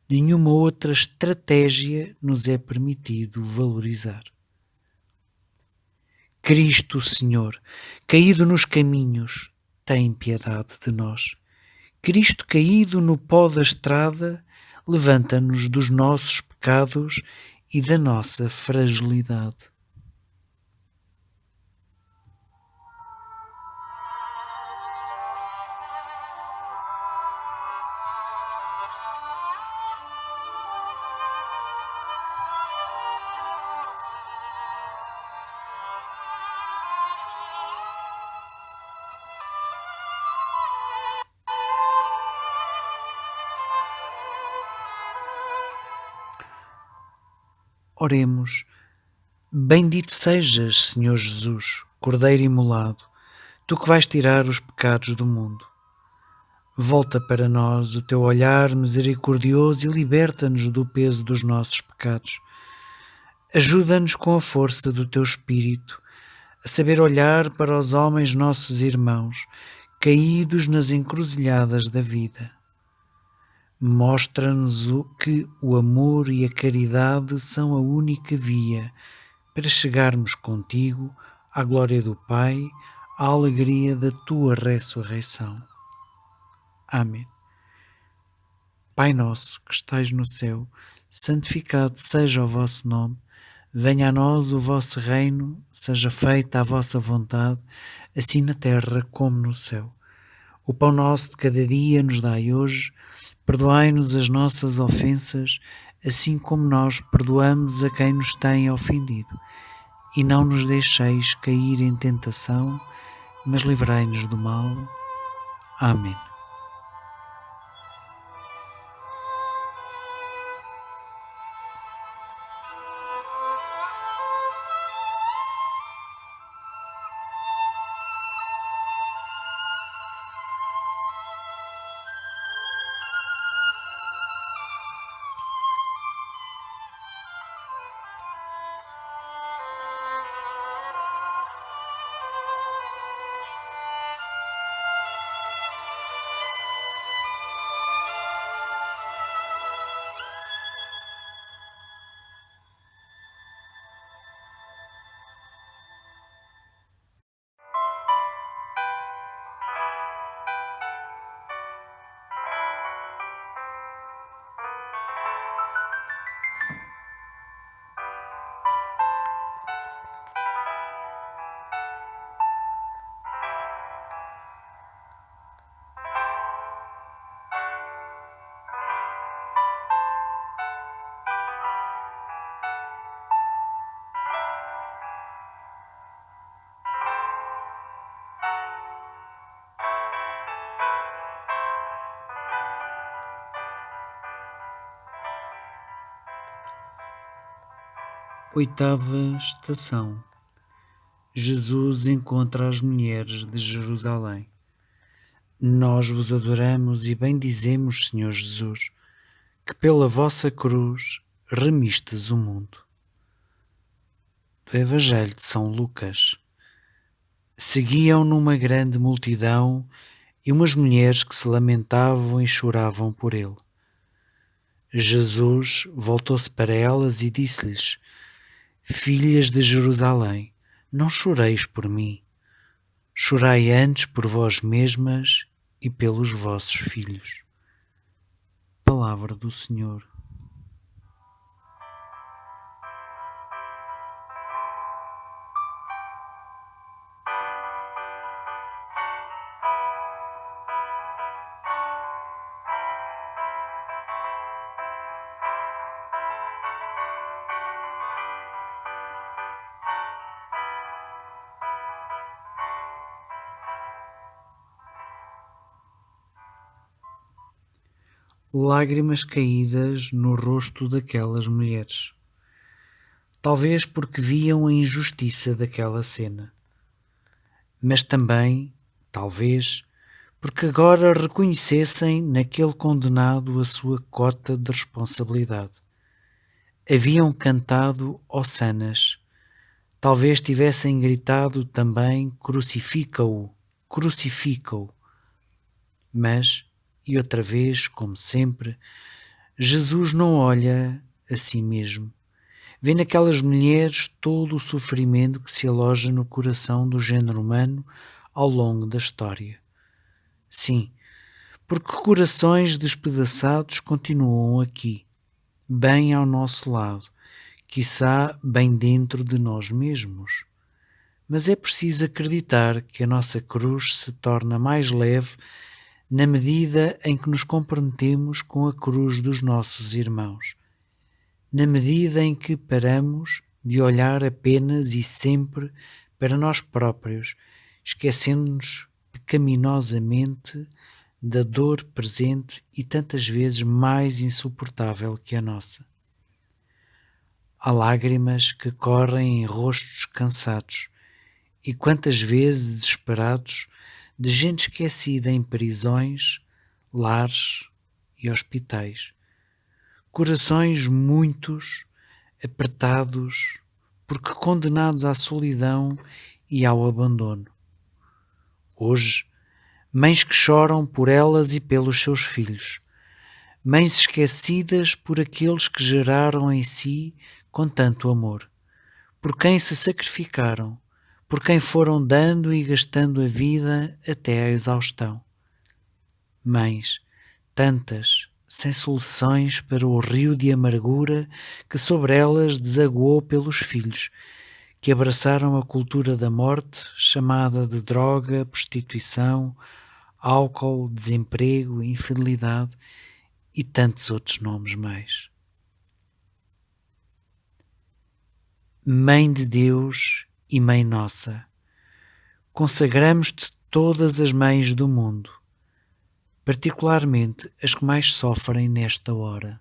nenhuma outra estratégia nos é permitido valorizar. Cristo Senhor, caído nos caminhos, tem piedade de nós. Cristo caído no pó da estrada, levanta-nos dos nossos pecados e da nossa fragilidade. Oremos. Bendito sejas, Senhor Jesus, Cordeiro imolado, tu que vais tirar os pecados do mundo. Volta para nós o teu olhar misericordioso e liberta-nos do peso dos nossos pecados. Ajuda-nos com a força do teu Espírito a saber olhar para os homens nossos irmãos, caídos nas encruzilhadas da vida. Mostra-nos que o amor e a caridade são a única via para chegarmos contigo à glória do Pai, à alegria da tua ressurreição. Amém. Pai nosso que estais no céu, santificado seja o vosso nome. Venha a nós o vosso reino, seja feita a vossa vontade, assim na terra como no céu. O pão nosso de cada dia nos dai hoje. Perdoai-nos as nossas ofensas, assim como nós perdoamos a quem nos tem ofendido. E não nos deixeis cair em tentação, mas livrai-nos do mal. Amém. Oitava estação. Jesus encontra as mulheres de Jerusalém. Nós vos adoramos e bendizemos, Senhor Jesus, que pela vossa cruz remistes o mundo. Do Evangelho de São Lucas. Seguiam-no uma grande multidão e umas mulheres que se lamentavam e choravam por ele. Jesus voltou-se para elas e disse-lhes: Filhas de Jerusalém, não choreis por mim. Chorai antes por vós mesmas e pelos vossos filhos. Palavra do Senhor. Lágrimas caídas no rosto daquelas mulheres. Talvez porque viam a injustiça daquela cena, mas também, talvez, porque agora reconhecessem naquele condenado a sua cota de responsabilidade. Haviam cantado hossanas, talvez tivessem gritado também crucifica-o, crucifica-o. Mas, e outra vez, como sempre, Jesus não olha a si mesmo. Vê naquelas mulheres todo o sofrimento que se aloja no coração do género humano ao longo da história. Sim, porque corações despedaçados continuam aqui, bem ao nosso lado, quiçá bem dentro de nós mesmos. Mas é preciso acreditar que a nossa cruz se torna mais leve na medida em que nos comprometemos com a cruz dos nossos irmãos, na medida em que paramos de olhar apenas e sempre para nós próprios, esquecendo-nos pecaminosamente da dor presente e tantas vezes mais insuportável que a nossa. Há lágrimas que correm em rostos cansados e quantas vezes desesperados de gente esquecida em prisões, lares e hospitais. Corações muitos, apertados, porque condenados à solidão e ao abandono. Hoje, mães que choram por elas e pelos seus filhos, mães esquecidas por aqueles que geraram em si com tanto amor, por quem se sacrificaram, por quem foram dando e gastando a vida até à exaustão. Mães, tantas, sem soluções para o rio de amargura que sobre elas desaguou pelos filhos, que abraçaram a cultura da morte, chamada de droga, prostituição, álcool, desemprego, infidelidade e tantos outros nomes mais. Mãe de Deus e Mãe Nossa, consagramos-te todas as mães do mundo, particularmente as que mais sofrem nesta hora.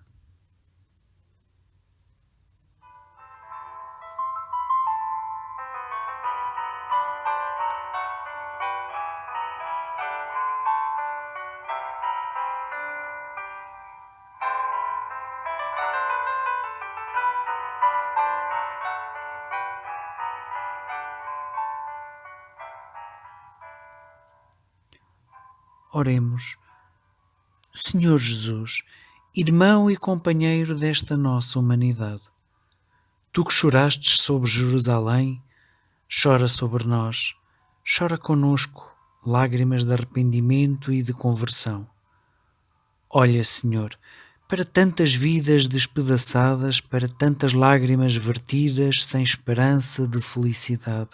Oremos. Senhor Jesus, irmão e companheiro desta nossa humanidade, tu que chorastes sobre Jerusalém, chora sobre nós, chora conosco lágrimas de arrependimento e de conversão. Olha, Senhor, para tantas vidas despedaçadas, para tantas lágrimas vertidas sem esperança de felicidade.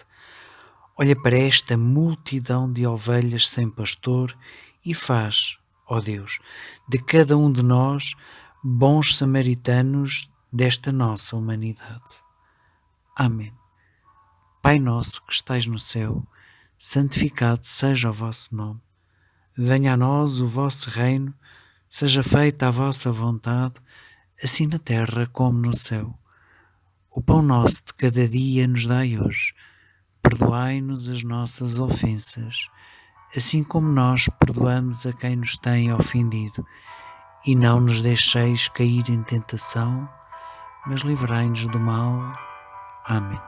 Olha para esta multidão de ovelhas sem pastor e faz, ó Deus, de cada um de nós bons samaritanos desta nossa humanidade. Amém. Pai nosso que estais no céu, santificado seja o vosso nome. Venha a nós o vosso reino, seja feita a vossa vontade, assim na terra como no céu. O pão nosso de cada dia nos dai hoje. Perdoai-nos as nossas ofensas, assim como nós perdoamos a quem nos tem ofendido. E não nos deixeis cair em tentação, mas livrai-nos do mal. Amém.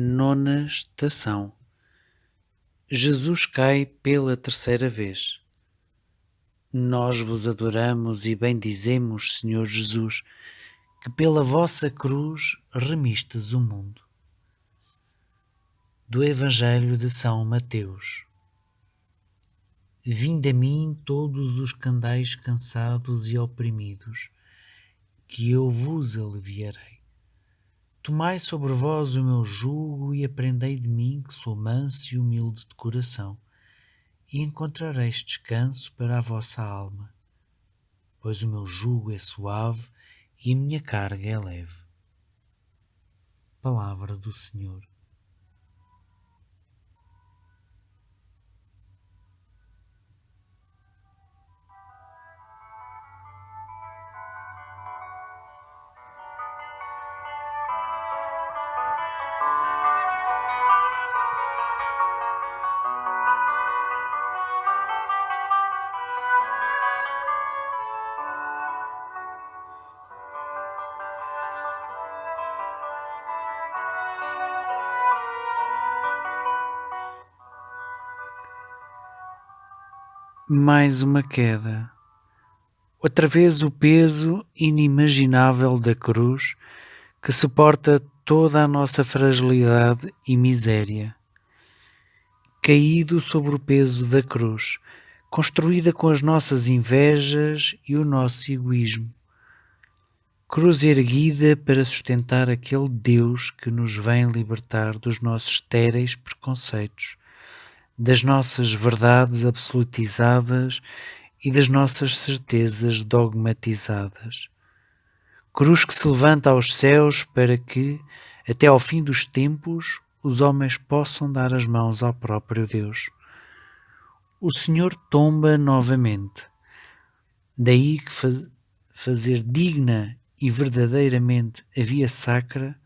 Nona estação. Jesus cai pela terceira vez. Nós vos adoramos e bendizemos, Senhor Jesus, que pela vossa cruz remistes o mundo. Do Evangelho de São Mateus. Vinde a mim todos os que andais cansados e oprimidos, que eu vos aliviarei. Tomai sobre vós o meu jugo e aprendei de mim, que sou manso e humilde de coração, e encontrareis descanso para a vossa alma, pois o meu jugo é suave e a minha carga é leve. Palavra do Senhor. Mais uma queda. Outra vez o peso inimaginável da cruz que suporta toda a nossa fragilidade e miséria. Caído sobre o peso da cruz, construída com as nossas invejas e o nosso egoísmo. Cruz erguida para sustentar aquele Deus que nos vem libertar dos nossos estéreis preconceitos, das nossas verdades absolutizadas e das nossas certezas dogmatizadas. Cruz que se levanta aos céus para que, até ao fim dos tempos, os homens possam dar as mãos ao próprio Deus. O Senhor tomba novamente. Daí que fazer digna e verdadeiramente a via sacra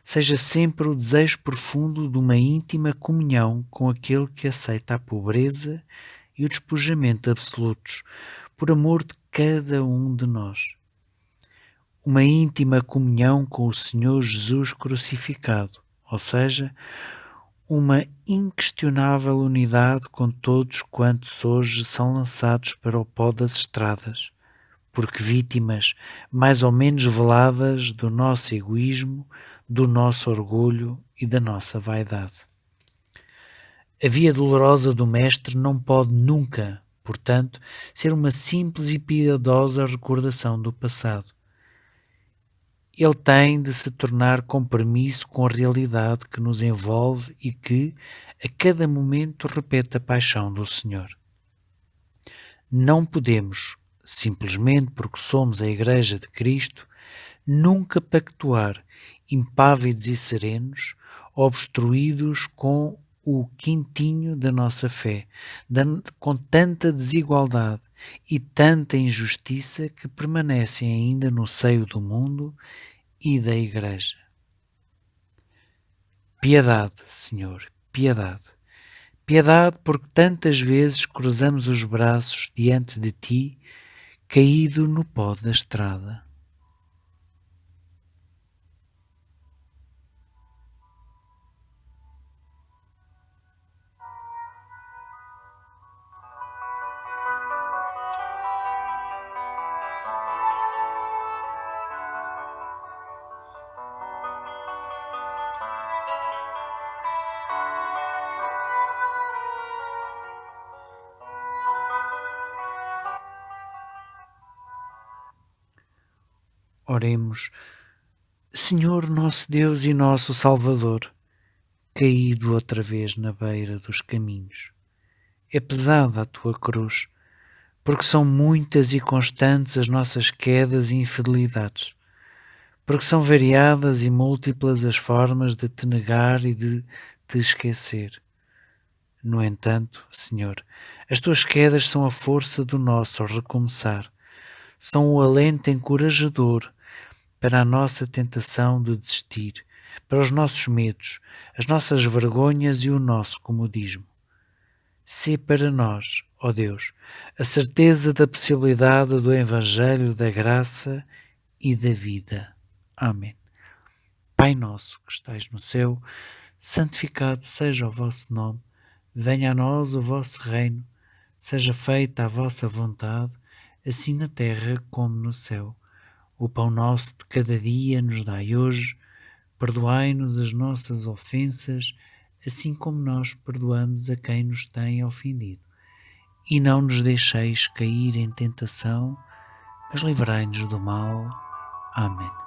seja sempre o desejo profundo de uma íntima comunhão com aquele que aceita a pobreza e o despojamento absolutos, por amor de cada um de nós. Uma íntima comunhão com o Senhor Jesus crucificado, ou seja, uma inquestionável unidade com todos quantos hoje são lançados para o pó das estradas, porque vítimas mais ou menos veladas do nosso egoísmo, do nosso orgulho e da nossa vaidade. A via dolorosa do Mestre não pode nunca, portanto, ser uma simples e piedosa recordação do passado. Ele tem de se tornar compromisso com a realidade que nos envolve e que, a cada momento, repete a paixão do Senhor. Não podemos, simplesmente porque somos a Igreja de Cristo, nunca pactuar, impávidos e serenos, obstruídos com o quintinho da nossa fé, com tanta desigualdade e tanta injustiça que permanecem ainda no seio do mundo e da Igreja. Piedade, Senhor, piedade. Piedade porque tantas vezes cruzamos os braços diante de Ti, caído no pó da estrada. Oremos. Senhor nosso Deus e nosso Salvador, caído outra vez na beira dos caminhos. É pesada a tua cruz, porque são muitas e constantes as nossas quedas e infidelidades, porque são variadas e múltiplas as formas de te negar e de te esquecer. No entanto, Senhor, as tuas quedas são a força do nosso recomeçar, são o alento encorajador para a nossa tentação de desistir, para os nossos medos, as nossas vergonhas e o nosso comodismo. Sê para nós, ó Deus, a certeza da possibilidade do Evangelho da graça e da vida. Amém. Pai nosso que estais no céu, santificado seja o vosso nome, venha a nós o vosso reino, seja feita a vossa vontade, assim na terra como no céu. O pão nosso de cada dia nos dai hoje, perdoai-nos as nossas ofensas, assim como nós perdoamos a quem nos tem ofendido. E não nos deixeis cair em tentação, mas livrai-nos do mal. Amém.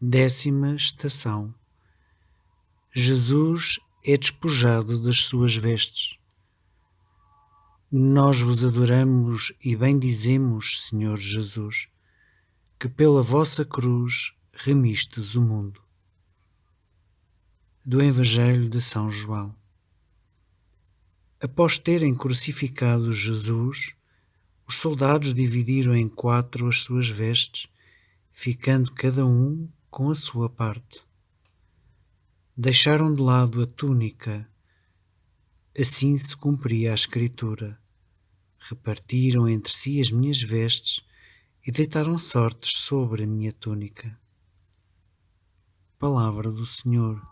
Décima estação. Jesus é despojado das suas vestes. Nós vos adoramos e bendizemos, Senhor Jesus, que pela vossa cruz remistes o mundo. Do Evangelho de São João. Após terem crucificado Jesus, os soldados dividiram em 4 as suas vestes, ficando cada um com a sua parte. Deixaram de lado a túnica. Assim se cumpria a Escritura. Repartiram entre si as minhas vestes e deitaram sortes sobre a minha túnica. Palavra do Senhor.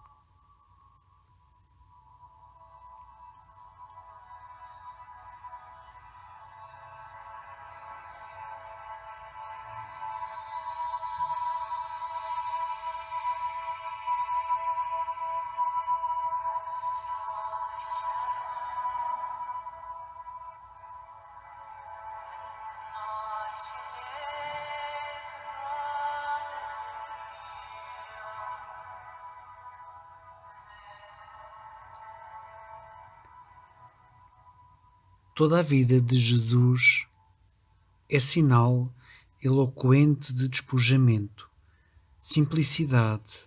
Toda a vida de Jesus é sinal eloquente de despojamento, simplicidade,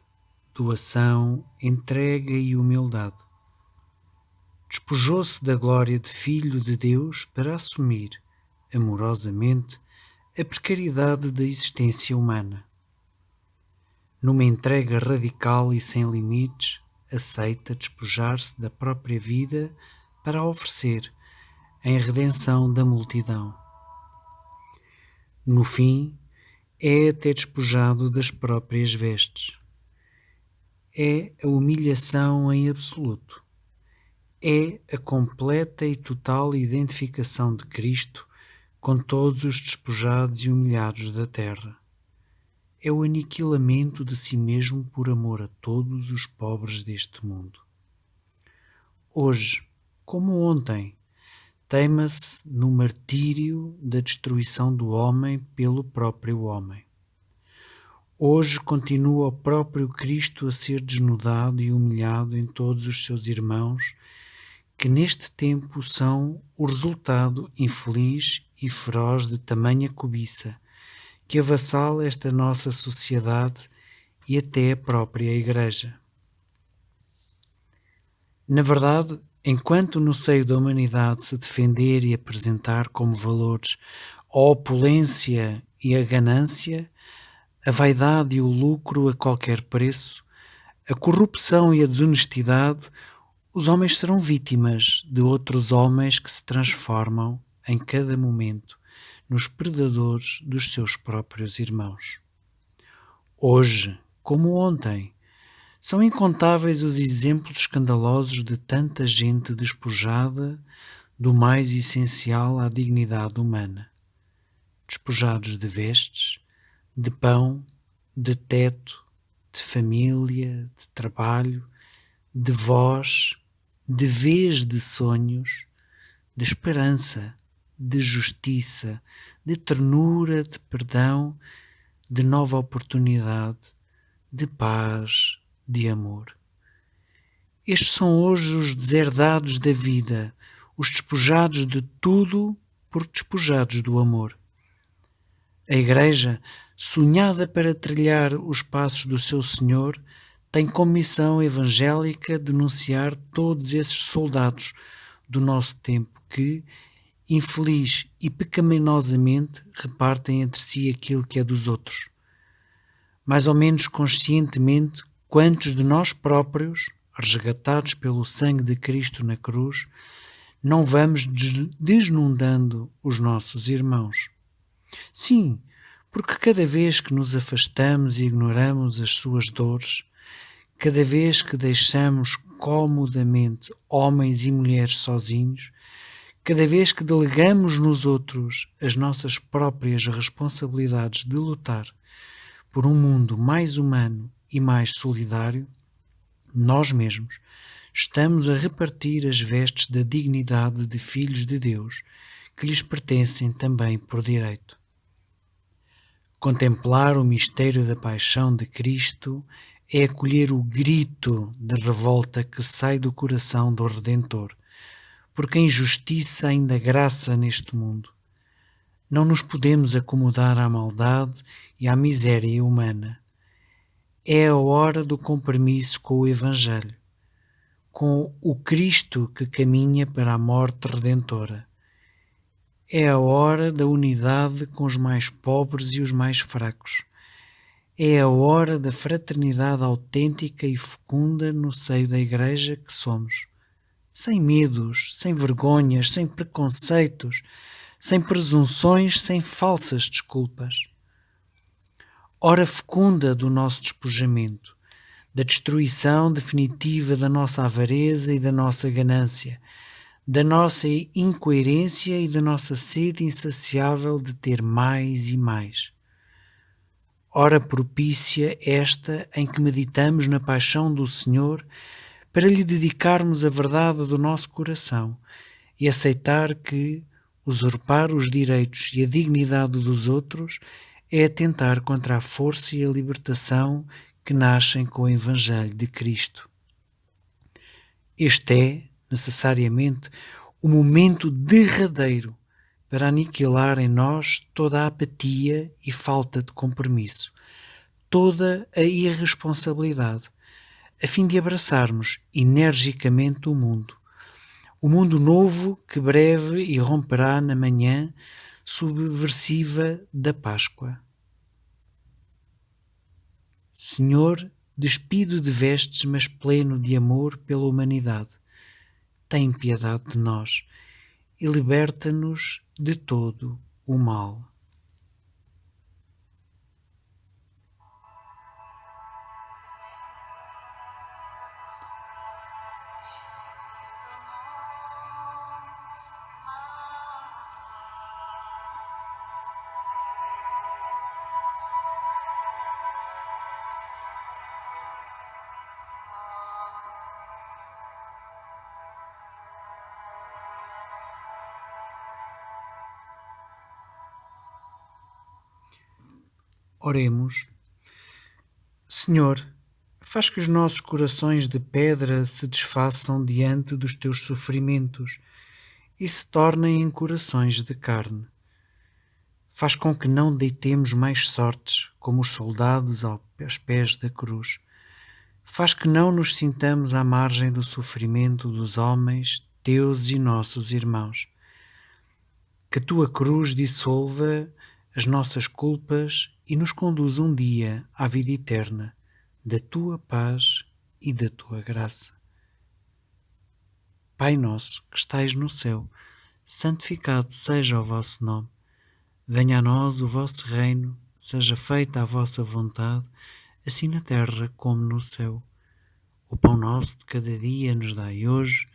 doação, entrega e humildade. Despojou-se da glória de Filho de Deus para assumir, amorosamente, a precariedade da existência humana. Numa entrega radical e sem limites, aceita despojar-se da própria vida para a oferecer em redenção da multidão. No fim, é até despojado das próprias vestes. É a humilhação em absoluto. É a completa e total identificação de Cristo com todos os despojados e humilhados da terra. É o aniquilamento de si mesmo por amor a todos os pobres deste mundo. Hoje, como ontem, teima-se no martírio da destruição do homem pelo próprio homem. Hoje continua o próprio Cristo a ser desnudado e humilhado em todos os seus irmãos, que neste tempo são o resultado infeliz e feroz de tamanha cobiça, que avassala esta nossa sociedade e até a própria Igreja. Na verdade, enquanto no seio da humanidade se defender e apresentar como valores a opulência e a ganância, a vaidade e o lucro a qualquer preço, a corrupção e a desonestidade, os homens serão vítimas de outros homens que se transformam, em cada momento, nos predadores dos seus próprios irmãos. Hoje, como ontem, são incontáveis os exemplos escandalosos de tanta gente despojada do mais essencial à dignidade humana. Despojados de vestes, de pão, de teto, de família, de trabalho, de voz, de vez de sonhos, de esperança, de justiça, de ternura, de perdão, de nova oportunidade, de paz, de amor. Estes são hoje os deserdados da vida, os despojados de tudo porque despojados do amor. A Igreja, sonhada para trilhar os passos do seu Senhor, tem como missão evangélica denunciar todos esses soldados do nosso tempo que, infeliz e pecaminosamente, repartem entre si aquilo que é dos outros. Mais ou menos conscientemente, quantos de nós próprios, resgatados pelo sangue de Cristo na cruz, não vamos desnudando os nossos irmãos? Sim, porque cada vez que nos afastamos e ignoramos as suas dores, cada vez que deixamos comodamente homens e mulheres sozinhos, cada vez que delegamos nos outros as nossas próprias responsabilidades de lutar por um mundo mais humano e mais solidário, nós mesmos estamos a repartir as vestes da dignidade de filhos de Deus que lhes pertencem também por direito. Contemplar o mistério da paixão de Cristo é acolher o grito de revolta que sai do coração do Redentor, porque a injustiça ainda graça neste mundo. Não nos podemos acomodar à maldade e à miséria humana. É a hora do compromisso com o Evangelho, com o Cristo que caminha para a morte redentora. É a hora da unidade com os mais pobres e os mais fracos. É a hora da fraternidade autêntica e fecunda no seio da Igreja que somos. Sem medos, sem vergonhas, sem preconceitos, sem presunções, sem falsas desculpas. Hora fecunda do nosso despojamento, da destruição definitiva da nossa avareza e da nossa ganância, da nossa incoerência e da nossa sede insaciável de ter mais e mais. Hora propícia esta em que meditamos na paixão do Senhor para lhe dedicarmos a verdade do nosso coração e aceitar que usurpar os direitos e a dignidade dos outros é atentar contra a força e a libertação que nascem com o Evangelho de Cristo. Este é, necessariamente, o momento derradeiro para aniquilar em nós toda a apatia e falta de compromisso, toda a irresponsabilidade, a fim de abraçarmos energicamente o mundo novo que breve irromperá na manhã subversiva da Páscoa. Senhor, despido de vestes, mas pleno de amor pela humanidade, tem piedade de nós e liberta-nos de todo o mal. Oremos. Senhor, faz que os nossos corações de pedra se desfaçam diante dos teus sofrimentos e se tornem em corações de carne. Faz com que não deitemos mais sortes como os soldados aos pés da cruz. Faz que não nos sintamos à margem do sofrimento dos homens, teus e nossos irmãos. Que a tua cruz dissolva as nossas culpas e nos conduza um dia à vida eterna, da tua paz e da tua graça. Pai nosso que estais no céu, santificado seja o vosso nome. Venha a nós o vosso reino, seja feita a vossa vontade, assim na terra como no céu. O pão nosso de cada dia nos dai hoje,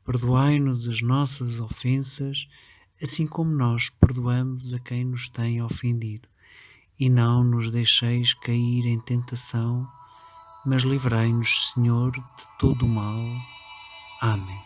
perdoai-nos as nossas ofensas, assim como nós perdoamos a quem nos tem ofendido. E não nos deixeis cair em tentação, mas livrai-nos, Senhor, de todo o mal. Amém.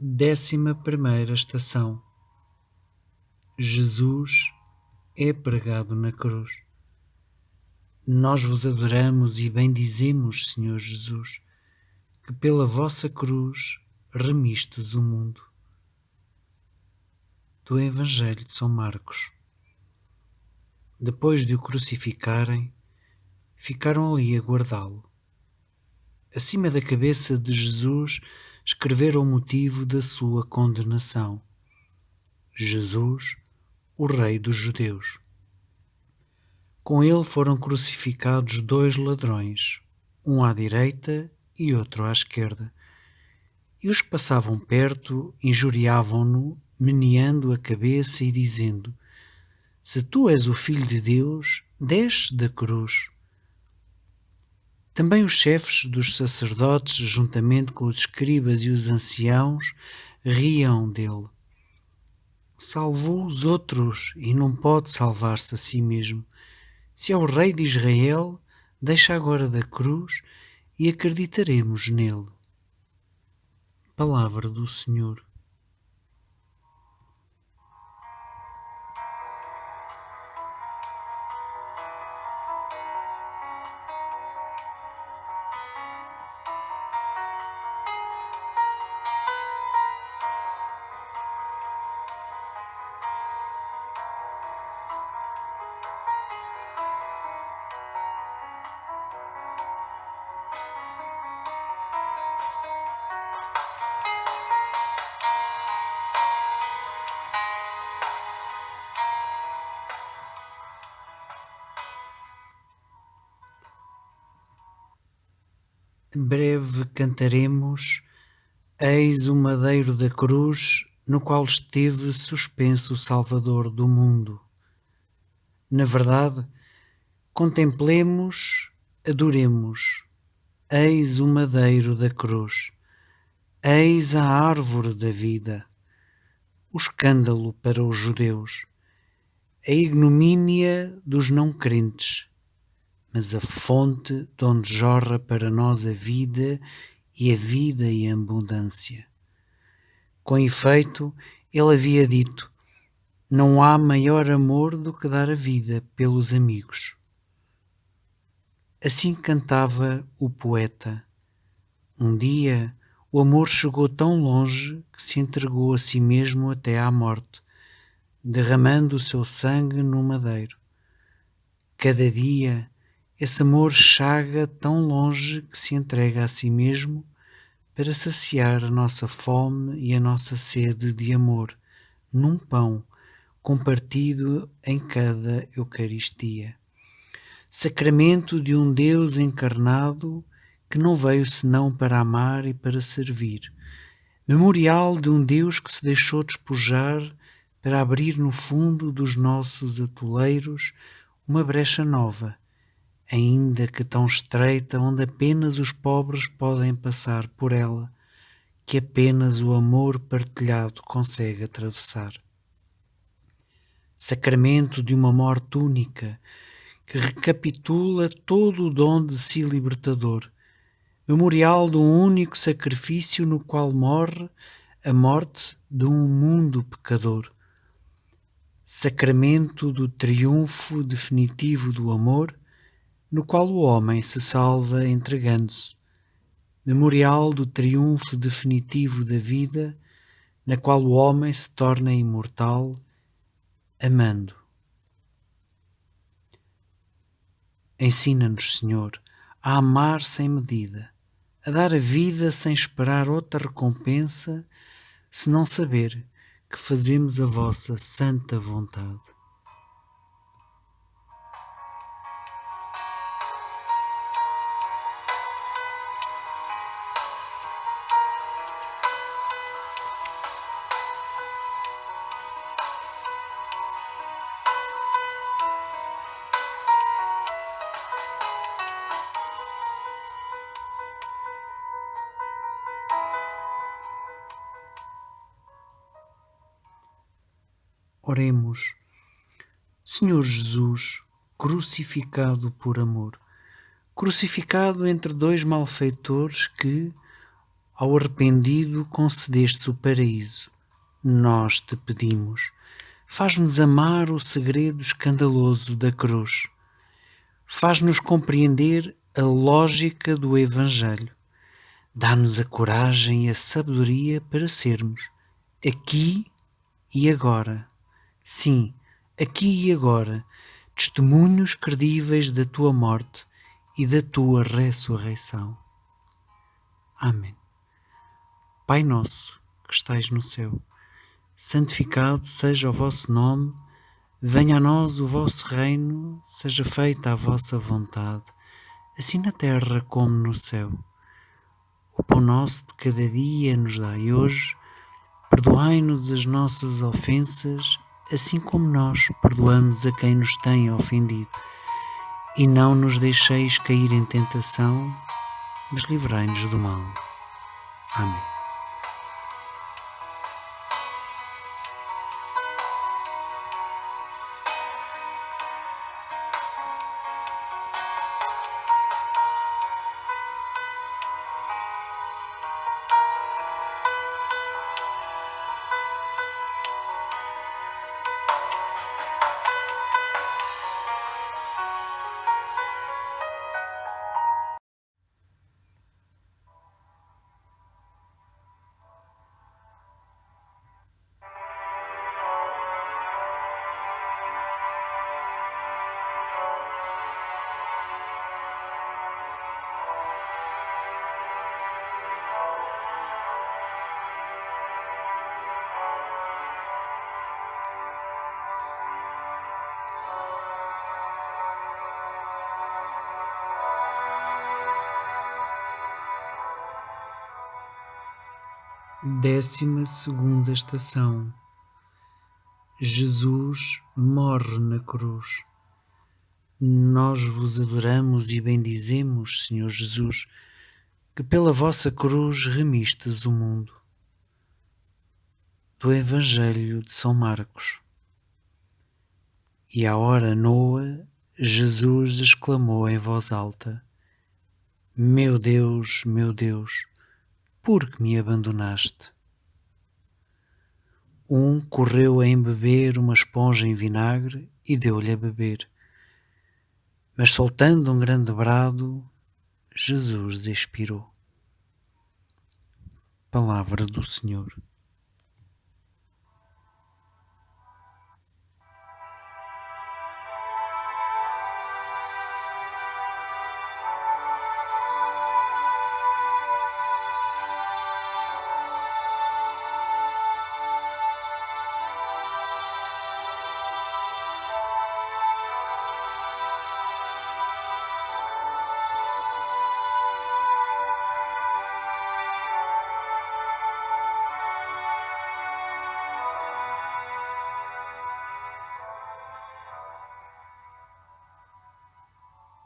Décima primeira estação. Jesus é pregado na cruz. Nós vos adoramos e bendizemos, Senhor Jesus, que pela vossa cruz remistes o mundo. Do Evangelho de São Marcos. Depois de o crucificarem, ficaram ali a guardá-lo. Acima da cabeça de Jesus escreveram o motivo da sua condenação: Jesus, o Rei dos Judeus. Com ele foram crucificados 2 ladrões, um à direita e outro à esquerda. E os que passavam perto injuriavam-no, meneando a cabeça e dizendo: Se tu és o Filho de Deus, desce da cruz. Também os chefes dos sacerdotes, juntamente com os escribas e os anciãos, riam dele. Salvou os outros e não pode salvar-se a si mesmo. Se é o Rei de Israel, deixa agora da cruz e acreditaremos nele. Palavra do Senhor. Breve cantaremos: Eis o madeiro da cruz, no qual esteve suspenso o Salvador do mundo. Na verdade, contemplemos, adoremos. Eis o madeiro da cruz. Eis a árvore da vida. O escândalo para os judeus. A ignomínia dos não crentes. Mas a fonte de onde jorra para nós a vida em abundância. Com efeito, ele havia dito: não há maior amor do que dar a vida pelos amigos. Assim cantava o poeta. Um dia, o amor chegou tão longe que se entregou a si mesmo até à morte, derramando o seu sangue no madeiro. cada dia esse amor chaga tão longe que se entrega a si mesmo para saciar a nossa fome e a nossa sede de amor num pão compartido em cada Eucaristia. Sacramento de um Deus encarnado que não veio senão para amar e para servir. Memorial de um Deus que se deixou despojar para abrir no fundo dos nossos atoleiros uma brecha nova, ainda que tão estreita, onde apenas os pobres podem passar por ela, que apenas o amor partilhado consegue atravessar. Sacramento de uma morte única, que recapitula todo o dom de si libertador, memorial de um único sacrifício no qual morre a morte de um mundo pecador. Sacramento do triunfo definitivo do amor, no qual o homem se salva entregando-se. Memorial do triunfo definitivo da vida, na qual o homem se torna imortal, amando. Ensina-nos, Senhor, a amar sem medida, a dar a vida sem esperar outra recompensa, senão saber que fazemos a vossa santa vontade. Oremos. Senhor Jesus, crucificado por amor, crucificado entre dois malfeitores que, ao arrependido, concedeste o paraíso, nós te pedimos, faz-nos amar o segredo escandaloso da cruz, faz-nos compreender a lógica do Evangelho, dá-nos a coragem e a sabedoria para sermos, aqui e agora, sim, aqui e agora, testemunhos credíveis da tua morte e da tua ressurreição. Amém. Pai nosso, que estais no céu, santificado seja o vosso nome, venha a nós o vosso reino, seja feita a vossa vontade, assim na terra como no céu. O pão nosso de cada dia nos dai hoje, perdoai-nos as nossas ofensas, assim como nós perdoamos a quem nos tem ofendido. E não nos deixeis cair em tentação, mas livrai-nos do mal. Amém. Décima segunda estação. Jesus morre na cruz. Nós vos adoramos e bendizemos, Senhor Jesus, que pela vossa cruz remistes o mundo. Do Evangelho de São Marcos. E à hora noa, Jesus exclamou em voz alta: meu Deus, por que me abandonaste? Um correu a embeber uma esponja em vinagre e deu-lhe a beber. Mas soltando um grande brado, Jesus expirou. Palavra do Senhor.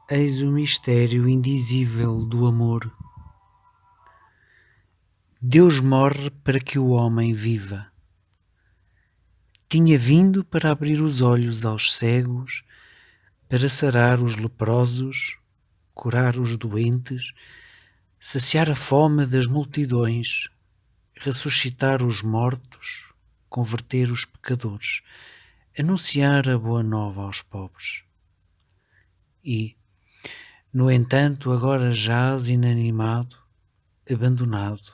Eis o mistério indizível do amor. Deus morre para que o homem viva. Tinha vindo para abrir os olhos aos cegos, para sarar os leprosos, curar os doentes, saciar a fome das multidões, ressuscitar os mortos, converter os pecadores, anunciar a boa nova aos pobres. E, no entanto, agora jaz inanimado, abandonado,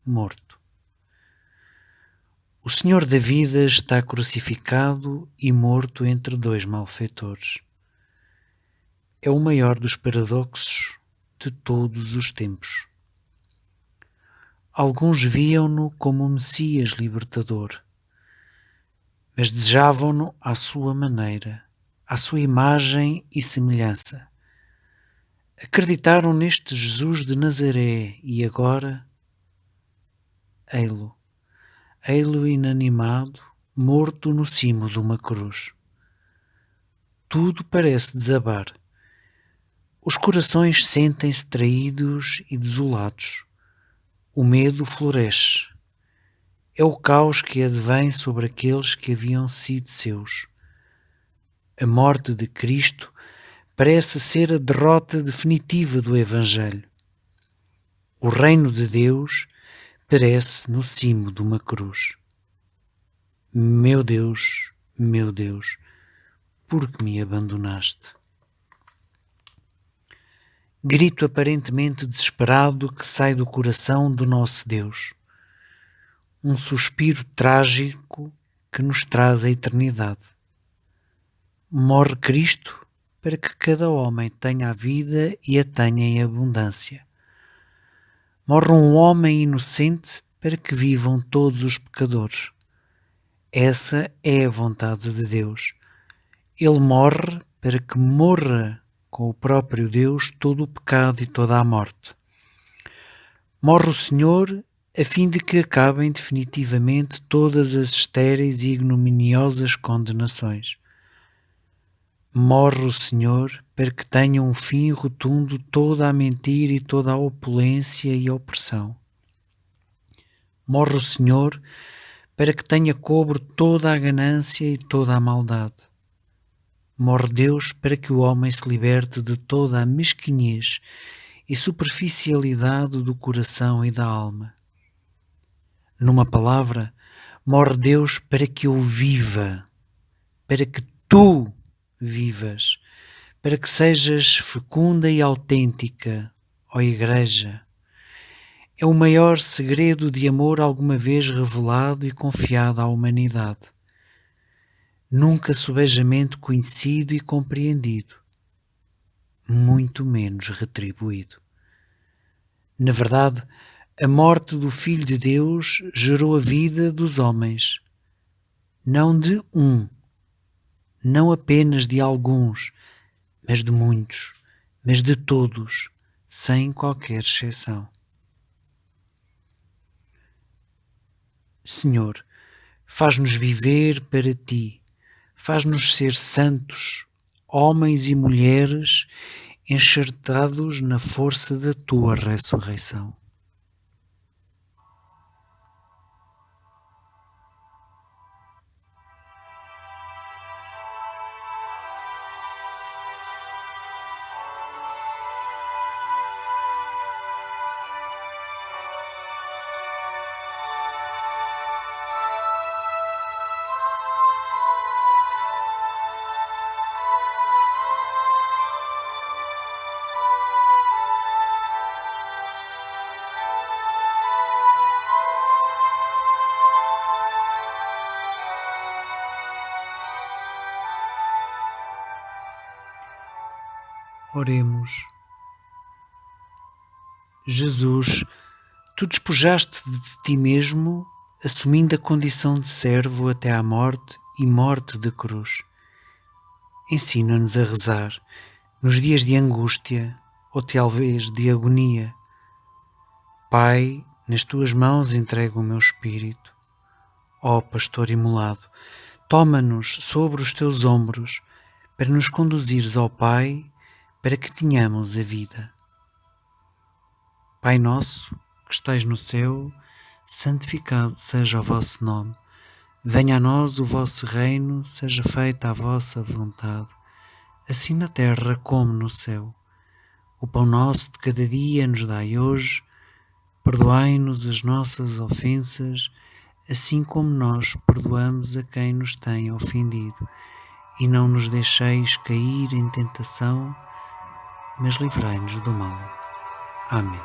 morto. O Senhor da vida está crucificado e morto entre dois malfeitores. É o maior dos paradoxos de todos os tempos. Alguns viam-no como o Messias libertador, mas desejavam-no à sua maneira, à sua imagem e semelhança. Acreditaram neste Jesus de Nazaré e agora, ei-lo inanimado, morto no cimo de uma cruz. Tudo parece desabar. Os corações sentem-se traídos e desolados. O medo floresce. É o caos que advém sobre aqueles que haviam sido seus. A morte de Cristo parece ser a derrota definitiva do Evangelho. O reino de Deus parece no cimo de uma cruz. Meu Deus, por que me abandonaste? Grito aparentemente desesperado que sai do coração do nosso Deus. Um suspiro trágico que nos traz a eternidade. Morre Cristo para que cada homem tenha a vida e a tenha em abundância. Morre um homem inocente para que vivam todos os pecadores. Essa é a vontade de Deus. Ele morre para que morra com o próprio Deus todo o pecado e toda a morte. Morre o Senhor a fim de que acabem definitivamente todas as estéreis e ignominiosas condenações. Morre o Senhor para que tenha um fim rotundo toda a mentira e toda a opulência e opressão. Morre o Senhor para que tenha cobro toda a ganância e toda a maldade. Morre Deus para que o homem se liberte de toda a mesquinhez e superficialidade do coração e da alma. Numa palavra, morre Deus para que eu viva, para que tu vivas, para que sejas fecunda e autêntica, ó Igreja. É o maior segredo de amor alguma vez revelado e confiado à humanidade. Nunca subejamente conhecido e compreendido, muito menos retribuído. Na verdade, a morte do Filho de Deus gerou a vida dos homens, não de um, não apenas de alguns, mas de muitos, mas de todos, sem qualquer exceção. Senhor, faz-nos viver para Ti, faz-nos ser santos, homens e mulheres enxertados na força da Tua ressurreição. Oremos. Jesus, Tu despojaste de Ti mesmo, assumindo a condição de servo até à morte e morte de cruz. Ensina-nos a rezar nos dias de angústia ou talvez de agonia. Pai, nas Tuas mãos entrego o meu espírito. Ó Pastor imolado, toma-nos sobre os Teus ombros para nos conduzires ao Pai para que tenhamos a vida. Pai nosso, que estais no céu, santificado seja o vosso nome. Venha a nós o vosso reino, seja feita a vossa vontade, assim na terra como no céu. O pão nosso de cada dia nos dai hoje, perdoai-nos as nossas ofensas, assim como nós perdoamos a quem nos tem ofendido. E não nos deixeis cair em tentação, mas livrai-nos do mal. Amém.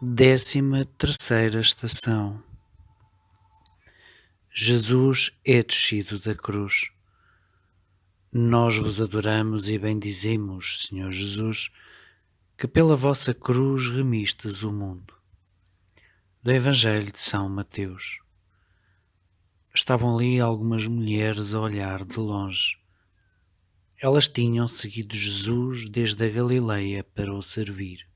Décima terceira estação. Jesus é descido da cruz. Nós vos adoramos e bendizemos, Senhor Jesus, que pela vossa cruz remistes o mundo. Do Evangelho de São Mateus. Estavam ali algumas mulheres a olhar de longe. Elas tinham seguido Jesus desde a Galileia para o servir.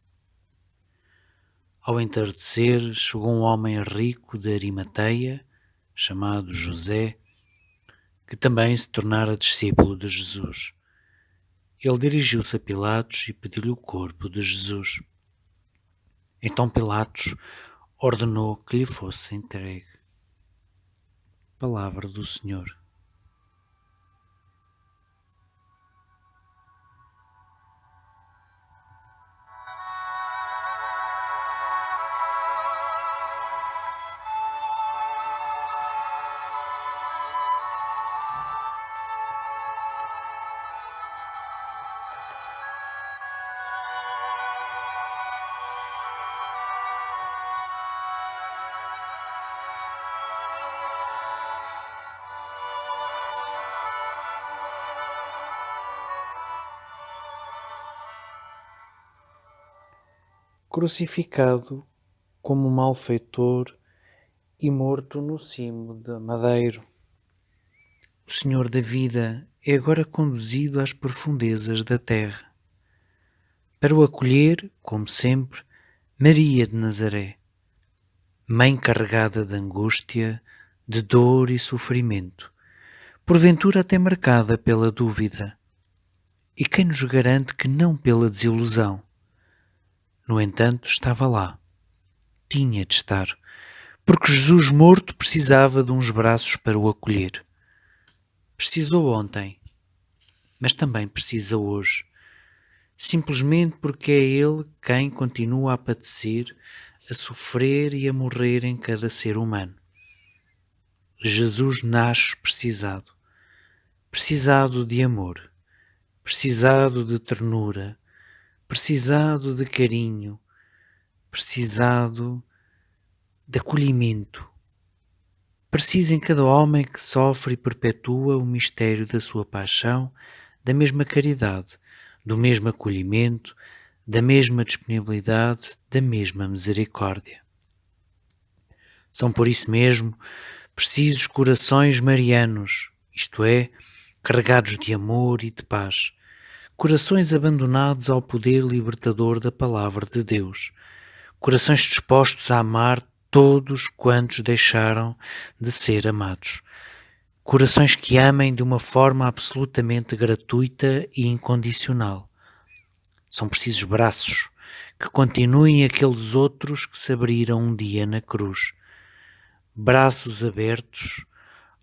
Ao entardecer, chegou um homem rico de Arimateia, chamado José, que também se tornara discípulo de Jesus. Ele dirigiu-se a Pilatos e pediu-lhe o corpo de Jesus. Então Pilatos ordenou que lhe fosse entregue. Palavra do Senhor. Crucificado como malfeitor e morto no cimo da madeiro, o Senhor da vida é agora conduzido às profundezas da terra. Para o acolher, como sempre, Maria de Nazaré, mãe carregada de angústia, de dor e sofrimento, porventura até marcada pela dúvida. E quem nos garante que não pela desilusão? No entanto, estava lá. Tinha de estar, porque Jesus morto precisava de uns braços para o acolher. Precisou ontem, mas também precisa hoje, simplesmente porque é Ele quem continua a padecer, a sofrer e a morrer em cada ser humano. Jesus nasce precisado, precisado de amor, precisado de ternura, precisado de carinho, precisado de acolhimento. Precisa em cada homem que sofre e perpetua o mistério da sua paixão, da mesma caridade, do mesmo acolhimento, da mesma disponibilidade, da mesma misericórdia. São por isso mesmo precisos corações marianos, isto é, carregados de amor e de paz, corações abandonados ao poder libertador da palavra de Deus, corações dispostos a amar todos quantos deixaram de ser amados, corações que amem de uma forma absolutamente gratuita e incondicional. São precisos braços que continuem aqueles outros que se abriram um dia na cruz, braços abertos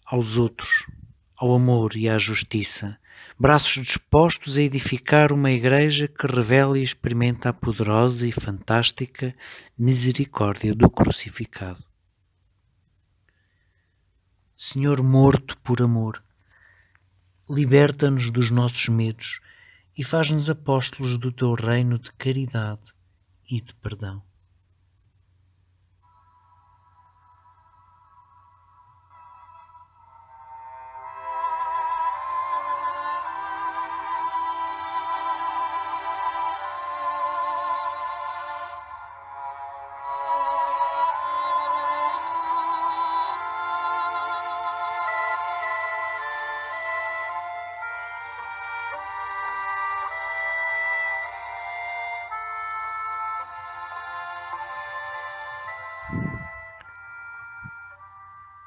aos outros, ao amor e à justiça, braços dispostos a edificar uma igreja que revela e experimenta a poderosa e fantástica misericórdia do crucificado. Senhor morto por amor, liberta-nos dos nossos medos e faz-nos apóstolos do teu reino de caridade e de perdão.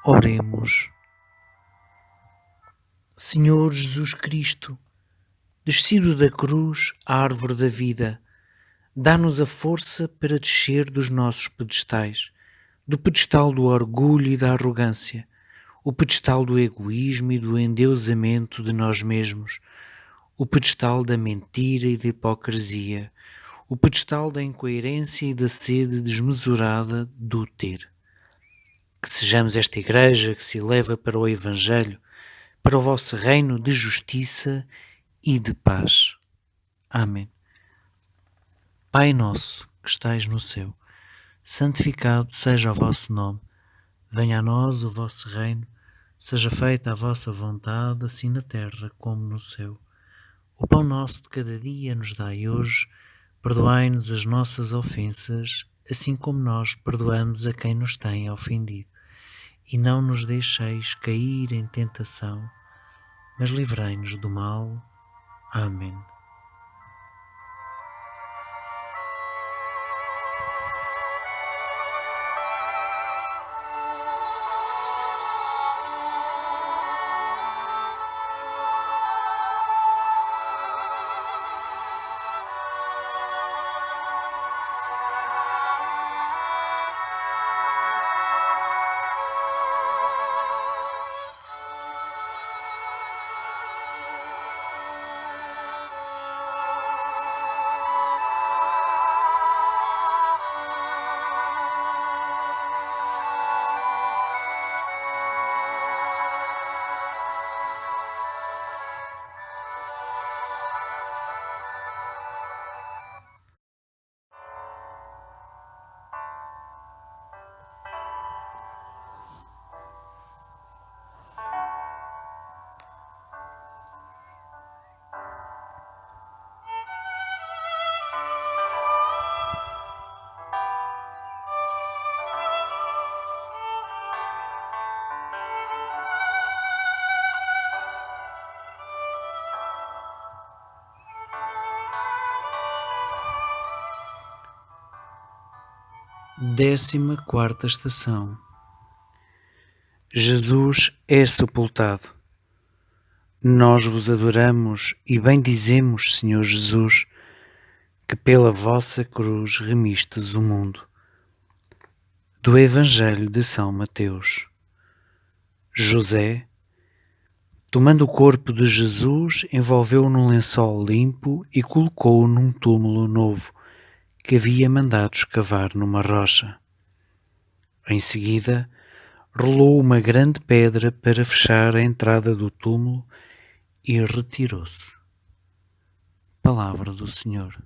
Oremos. Senhor Jesus Cristo, descido da cruz, árvore da vida, dá-nos a força para descer dos nossos pedestais, do pedestal do orgulho e da arrogância, o pedestal do egoísmo e do endeusamento de nós mesmos, o pedestal da mentira e da hipocrisia, o pedestal da incoerência e da sede desmesurada do ter. Que sejamos esta igreja que se eleva para o Evangelho, para o vosso reino de justiça e de paz. Amém. Pai nosso que estais no céu, santificado seja o vosso nome. Venha a nós o vosso reino, seja feita a vossa vontade, assim na terra como no céu. O pão nosso de cada dia nos dai hoje, perdoai-nos as nossas ofensas, assim como nós perdoamos a quem nos tem ofendido. E não nos deixeis cair em tentação, mas livrai-nos do mal. Amém. Décima quarta estação. Jesus é sepultado. Nós vos adoramos e bendizemos, Senhor Jesus, que pela vossa cruz remistes o mundo. Do Evangelho de São Mateus. José, tomando o corpo de Jesus, envolveu-o num lençol limpo e colocou-o num túmulo novo, que havia mandado escavar numa rocha. Em seguida, rolou uma grande pedra para fechar a entrada do túmulo e retirou-se. Palavra do Senhor.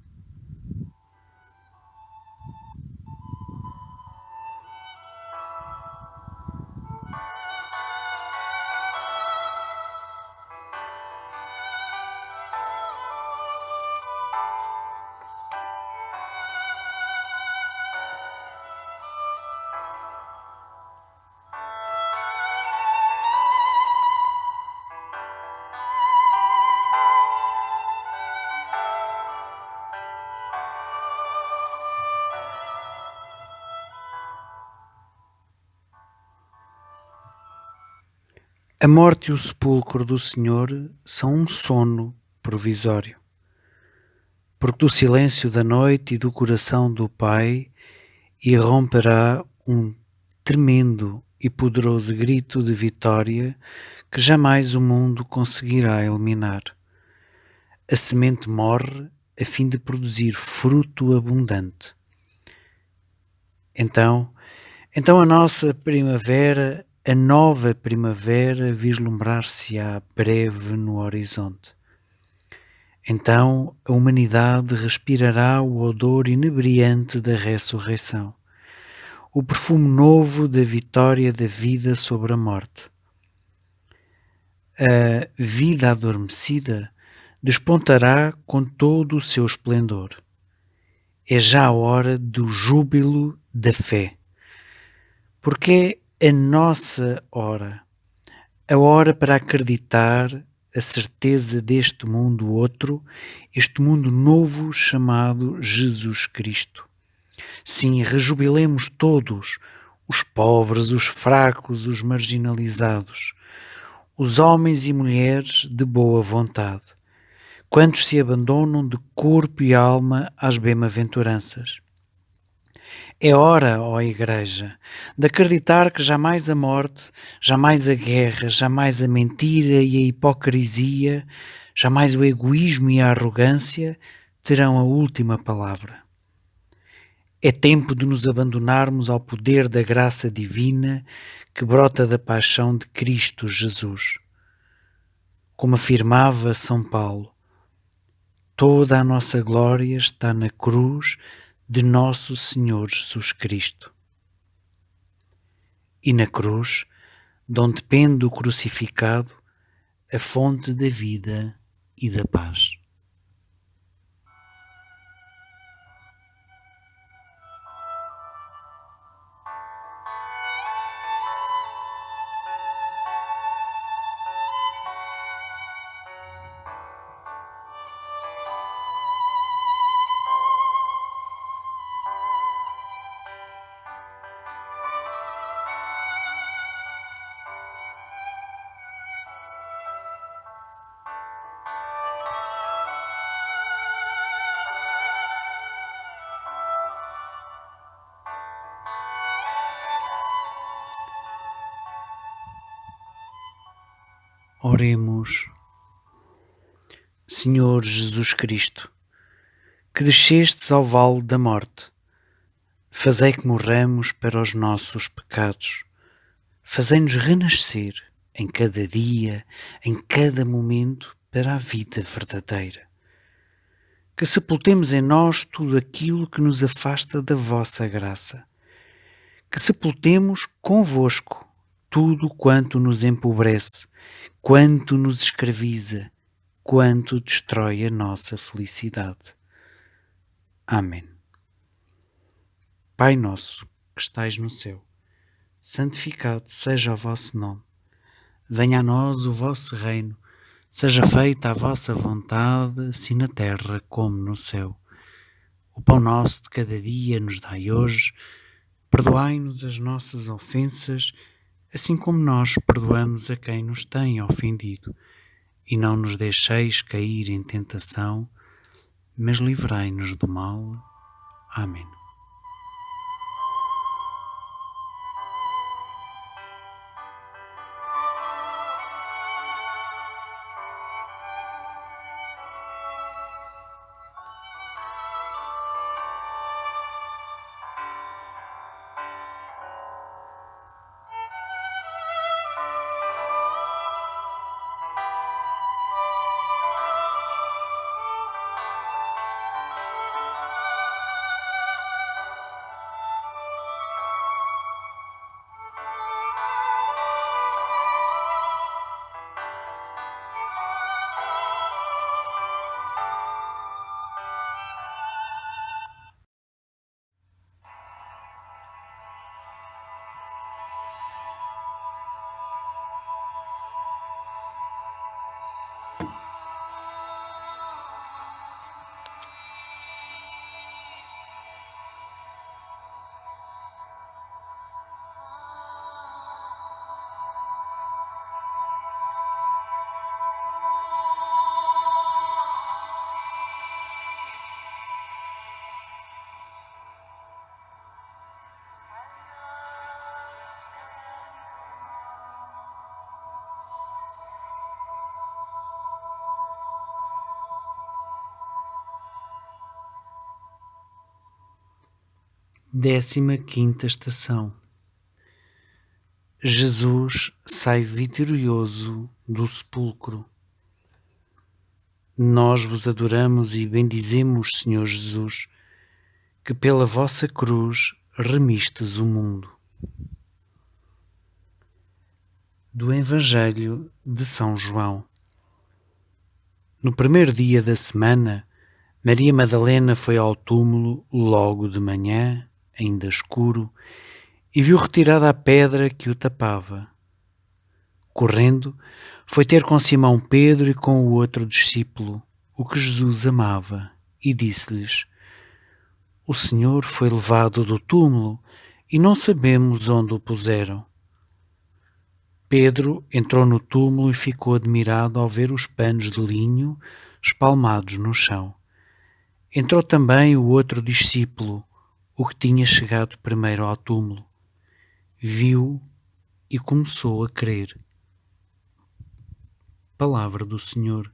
A morte e o sepulcro do Senhor são um sono provisório, porque do silêncio da noite e do coração do Pai irromperá um tremendo e poderoso grito de vitória que jamais o mundo conseguirá eliminar. A semente morre a fim de produzir fruto abundante. Então a nossa primavera, a nova primavera, vislumbrar-se-á breve no horizonte. Então a humanidade respirará o odor inebriante da ressurreição, o perfume novo da vitória da vida sobre a morte. A vida adormecida despontará com todo o seu esplendor. É já a hora do júbilo da fé, porque é a nossa hora, a hora para acreditar a certeza deste mundo outro, este mundo novo chamado Jesus Cristo. Sim, rejubilemos todos, os pobres, os fracos, os marginalizados, os homens e mulheres de boa vontade, quantos se abandonam de corpo e alma às bem-aventuranças. É hora, ó Igreja, de acreditar que jamais a morte, jamais a guerra, jamais a mentira e a hipocrisia, jamais o egoísmo e a arrogância terão a última palavra. É tempo de nos abandonarmos ao poder da graça divina que brota da paixão de Cristo Jesus. Como afirmava São Paulo, toda a nossa glória está na cruz de nosso Senhor Jesus Cristo. E na cruz, de onde pende o crucificado, a fonte da vida e da paz. Oremos. Senhor Jesus Cristo, que descestes ao vale da morte, fazei que morramos para os nossos pecados, fazei-nos renascer em cada dia, em cada momento, para a vida verdadeira. Que sepultemos em nós tudo aquilo que nos afasta da vossa graça. Que sepultemos convosco tudo quanto nos empobrece, quanto nos escraviza, quanto destrói a nossa felicidade. Amém. Pai nosso, que estais no céu, santificado seja o vosso nome. Venha a nós o vosso reino, seja feita a vossa vontade, assim na terra como no céu. O pão nosso de cada dia nos dai hoje, perdoai-nos as nossas ofensas, assim como nós perdoamos a quem nos tem ofendido. E não nos deixeis cair em tentação, mas livrai-nos do mal. Amém. 15ª estação. Jesus sai vitorioso do sepulcro. Nós vos adoramos e bendizemos, Senhor Jesus, que pela vossa cruz remistes o mundo. Do Evangelho de São João. No primeiro dia da semana, Maria Madalena foi ao túmulo logo de manhã, ainda escuro, e viu retirada a pedra que o tapava. Correndo, foi ter com Simão Pedro e com o outro discípulo, o que Jesus amava, e disse-lhes: O Senhor foi levado do túmulo e não sabemos onde o puseram. Pedro entrou no túmulo e ficou admirado ao ver os panos de linho espalmados no chão. Entrou também o outro discípulo, o que tinha chegado primeiro ao túmulo. Viu e começou a crer. Palavra do Senhor.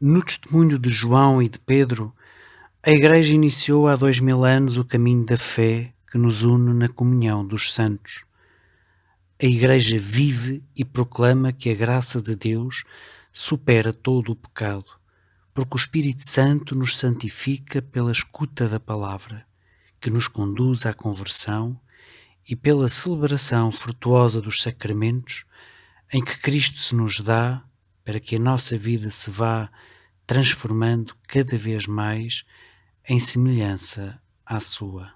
No testemunho de João e de Pedro, a Igreja iniciou há 2000 anos o caminho da fé que nos une na comunhão dos santos. A Igreja vive e proclama que a graça de Deus supera todo o pecado, porque o Espírito Santo nos santifica pela escuta da palavra, que nos conduz à conversão, e pela celebração frutuosa dos sacramentos, em que Cristo se nos dá para que a nossa vida se vá transformando cada vez mais em semelhança à sua.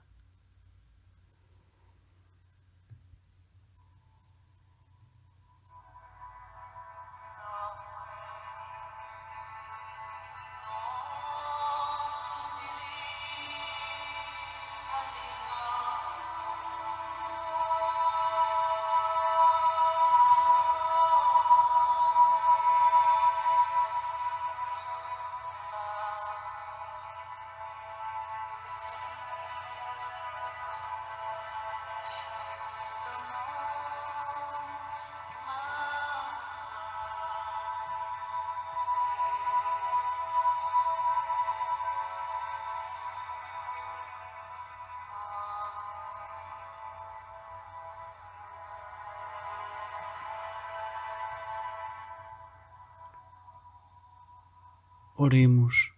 Oremos.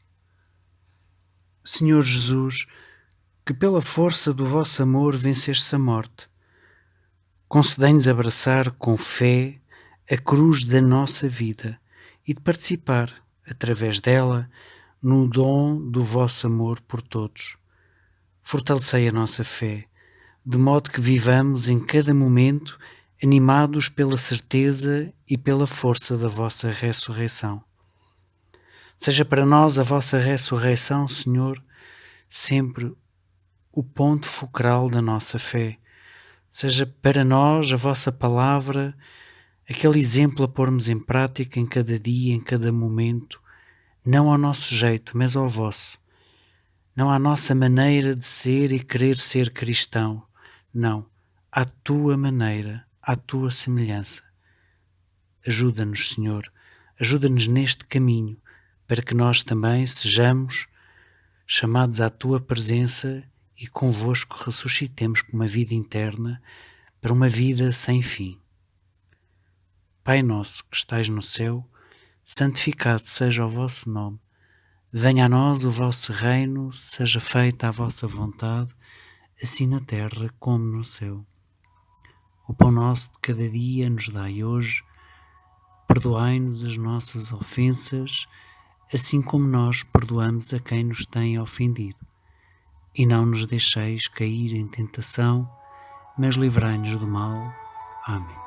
Senhor Jesus, que pela força do vosso amor venceste a morte, concedei-nos abraçar com fé a cruz da nossa vida e de participar, através dela, no dom do vosso amor por todos. Fortalecei a nossa fé, de modo que vivamos em cada momento animados pela certeza e pela força da vossa ressurreição. Seja para nós a vossa ressurreição, Senhor, sempre o ponto focal da nossa fé. Seja para nós a vossa palavra, aquele exemplo a pormos em prática em cada dia, em cada momento, não ao nosso jeito, mas ao vosso. Não à nossa maneira de ser e querer ser cristão, não, à tua maneira, à tua semelhança. Ajuda-nos, Senhor, ajuda-nos neste caminho, para que nós também sejamos chamados à tua presença e convosco ressuscitemos para uma vida interna, para uma vida sem fim. Pai nosso que estais no céu, santificado seja o vosso nome. Venha a nós o vosso reino, seja feita a vossa vontade, assim na terra como no céu. O pão nosso de cada dia nos dai hoje. Perdoai-nos as nossas ofensas, assim como nós perdoamos a quem nos tem ofendido. E não nos deixeis cair em tentação, mas livrai-nos do mal. Amém.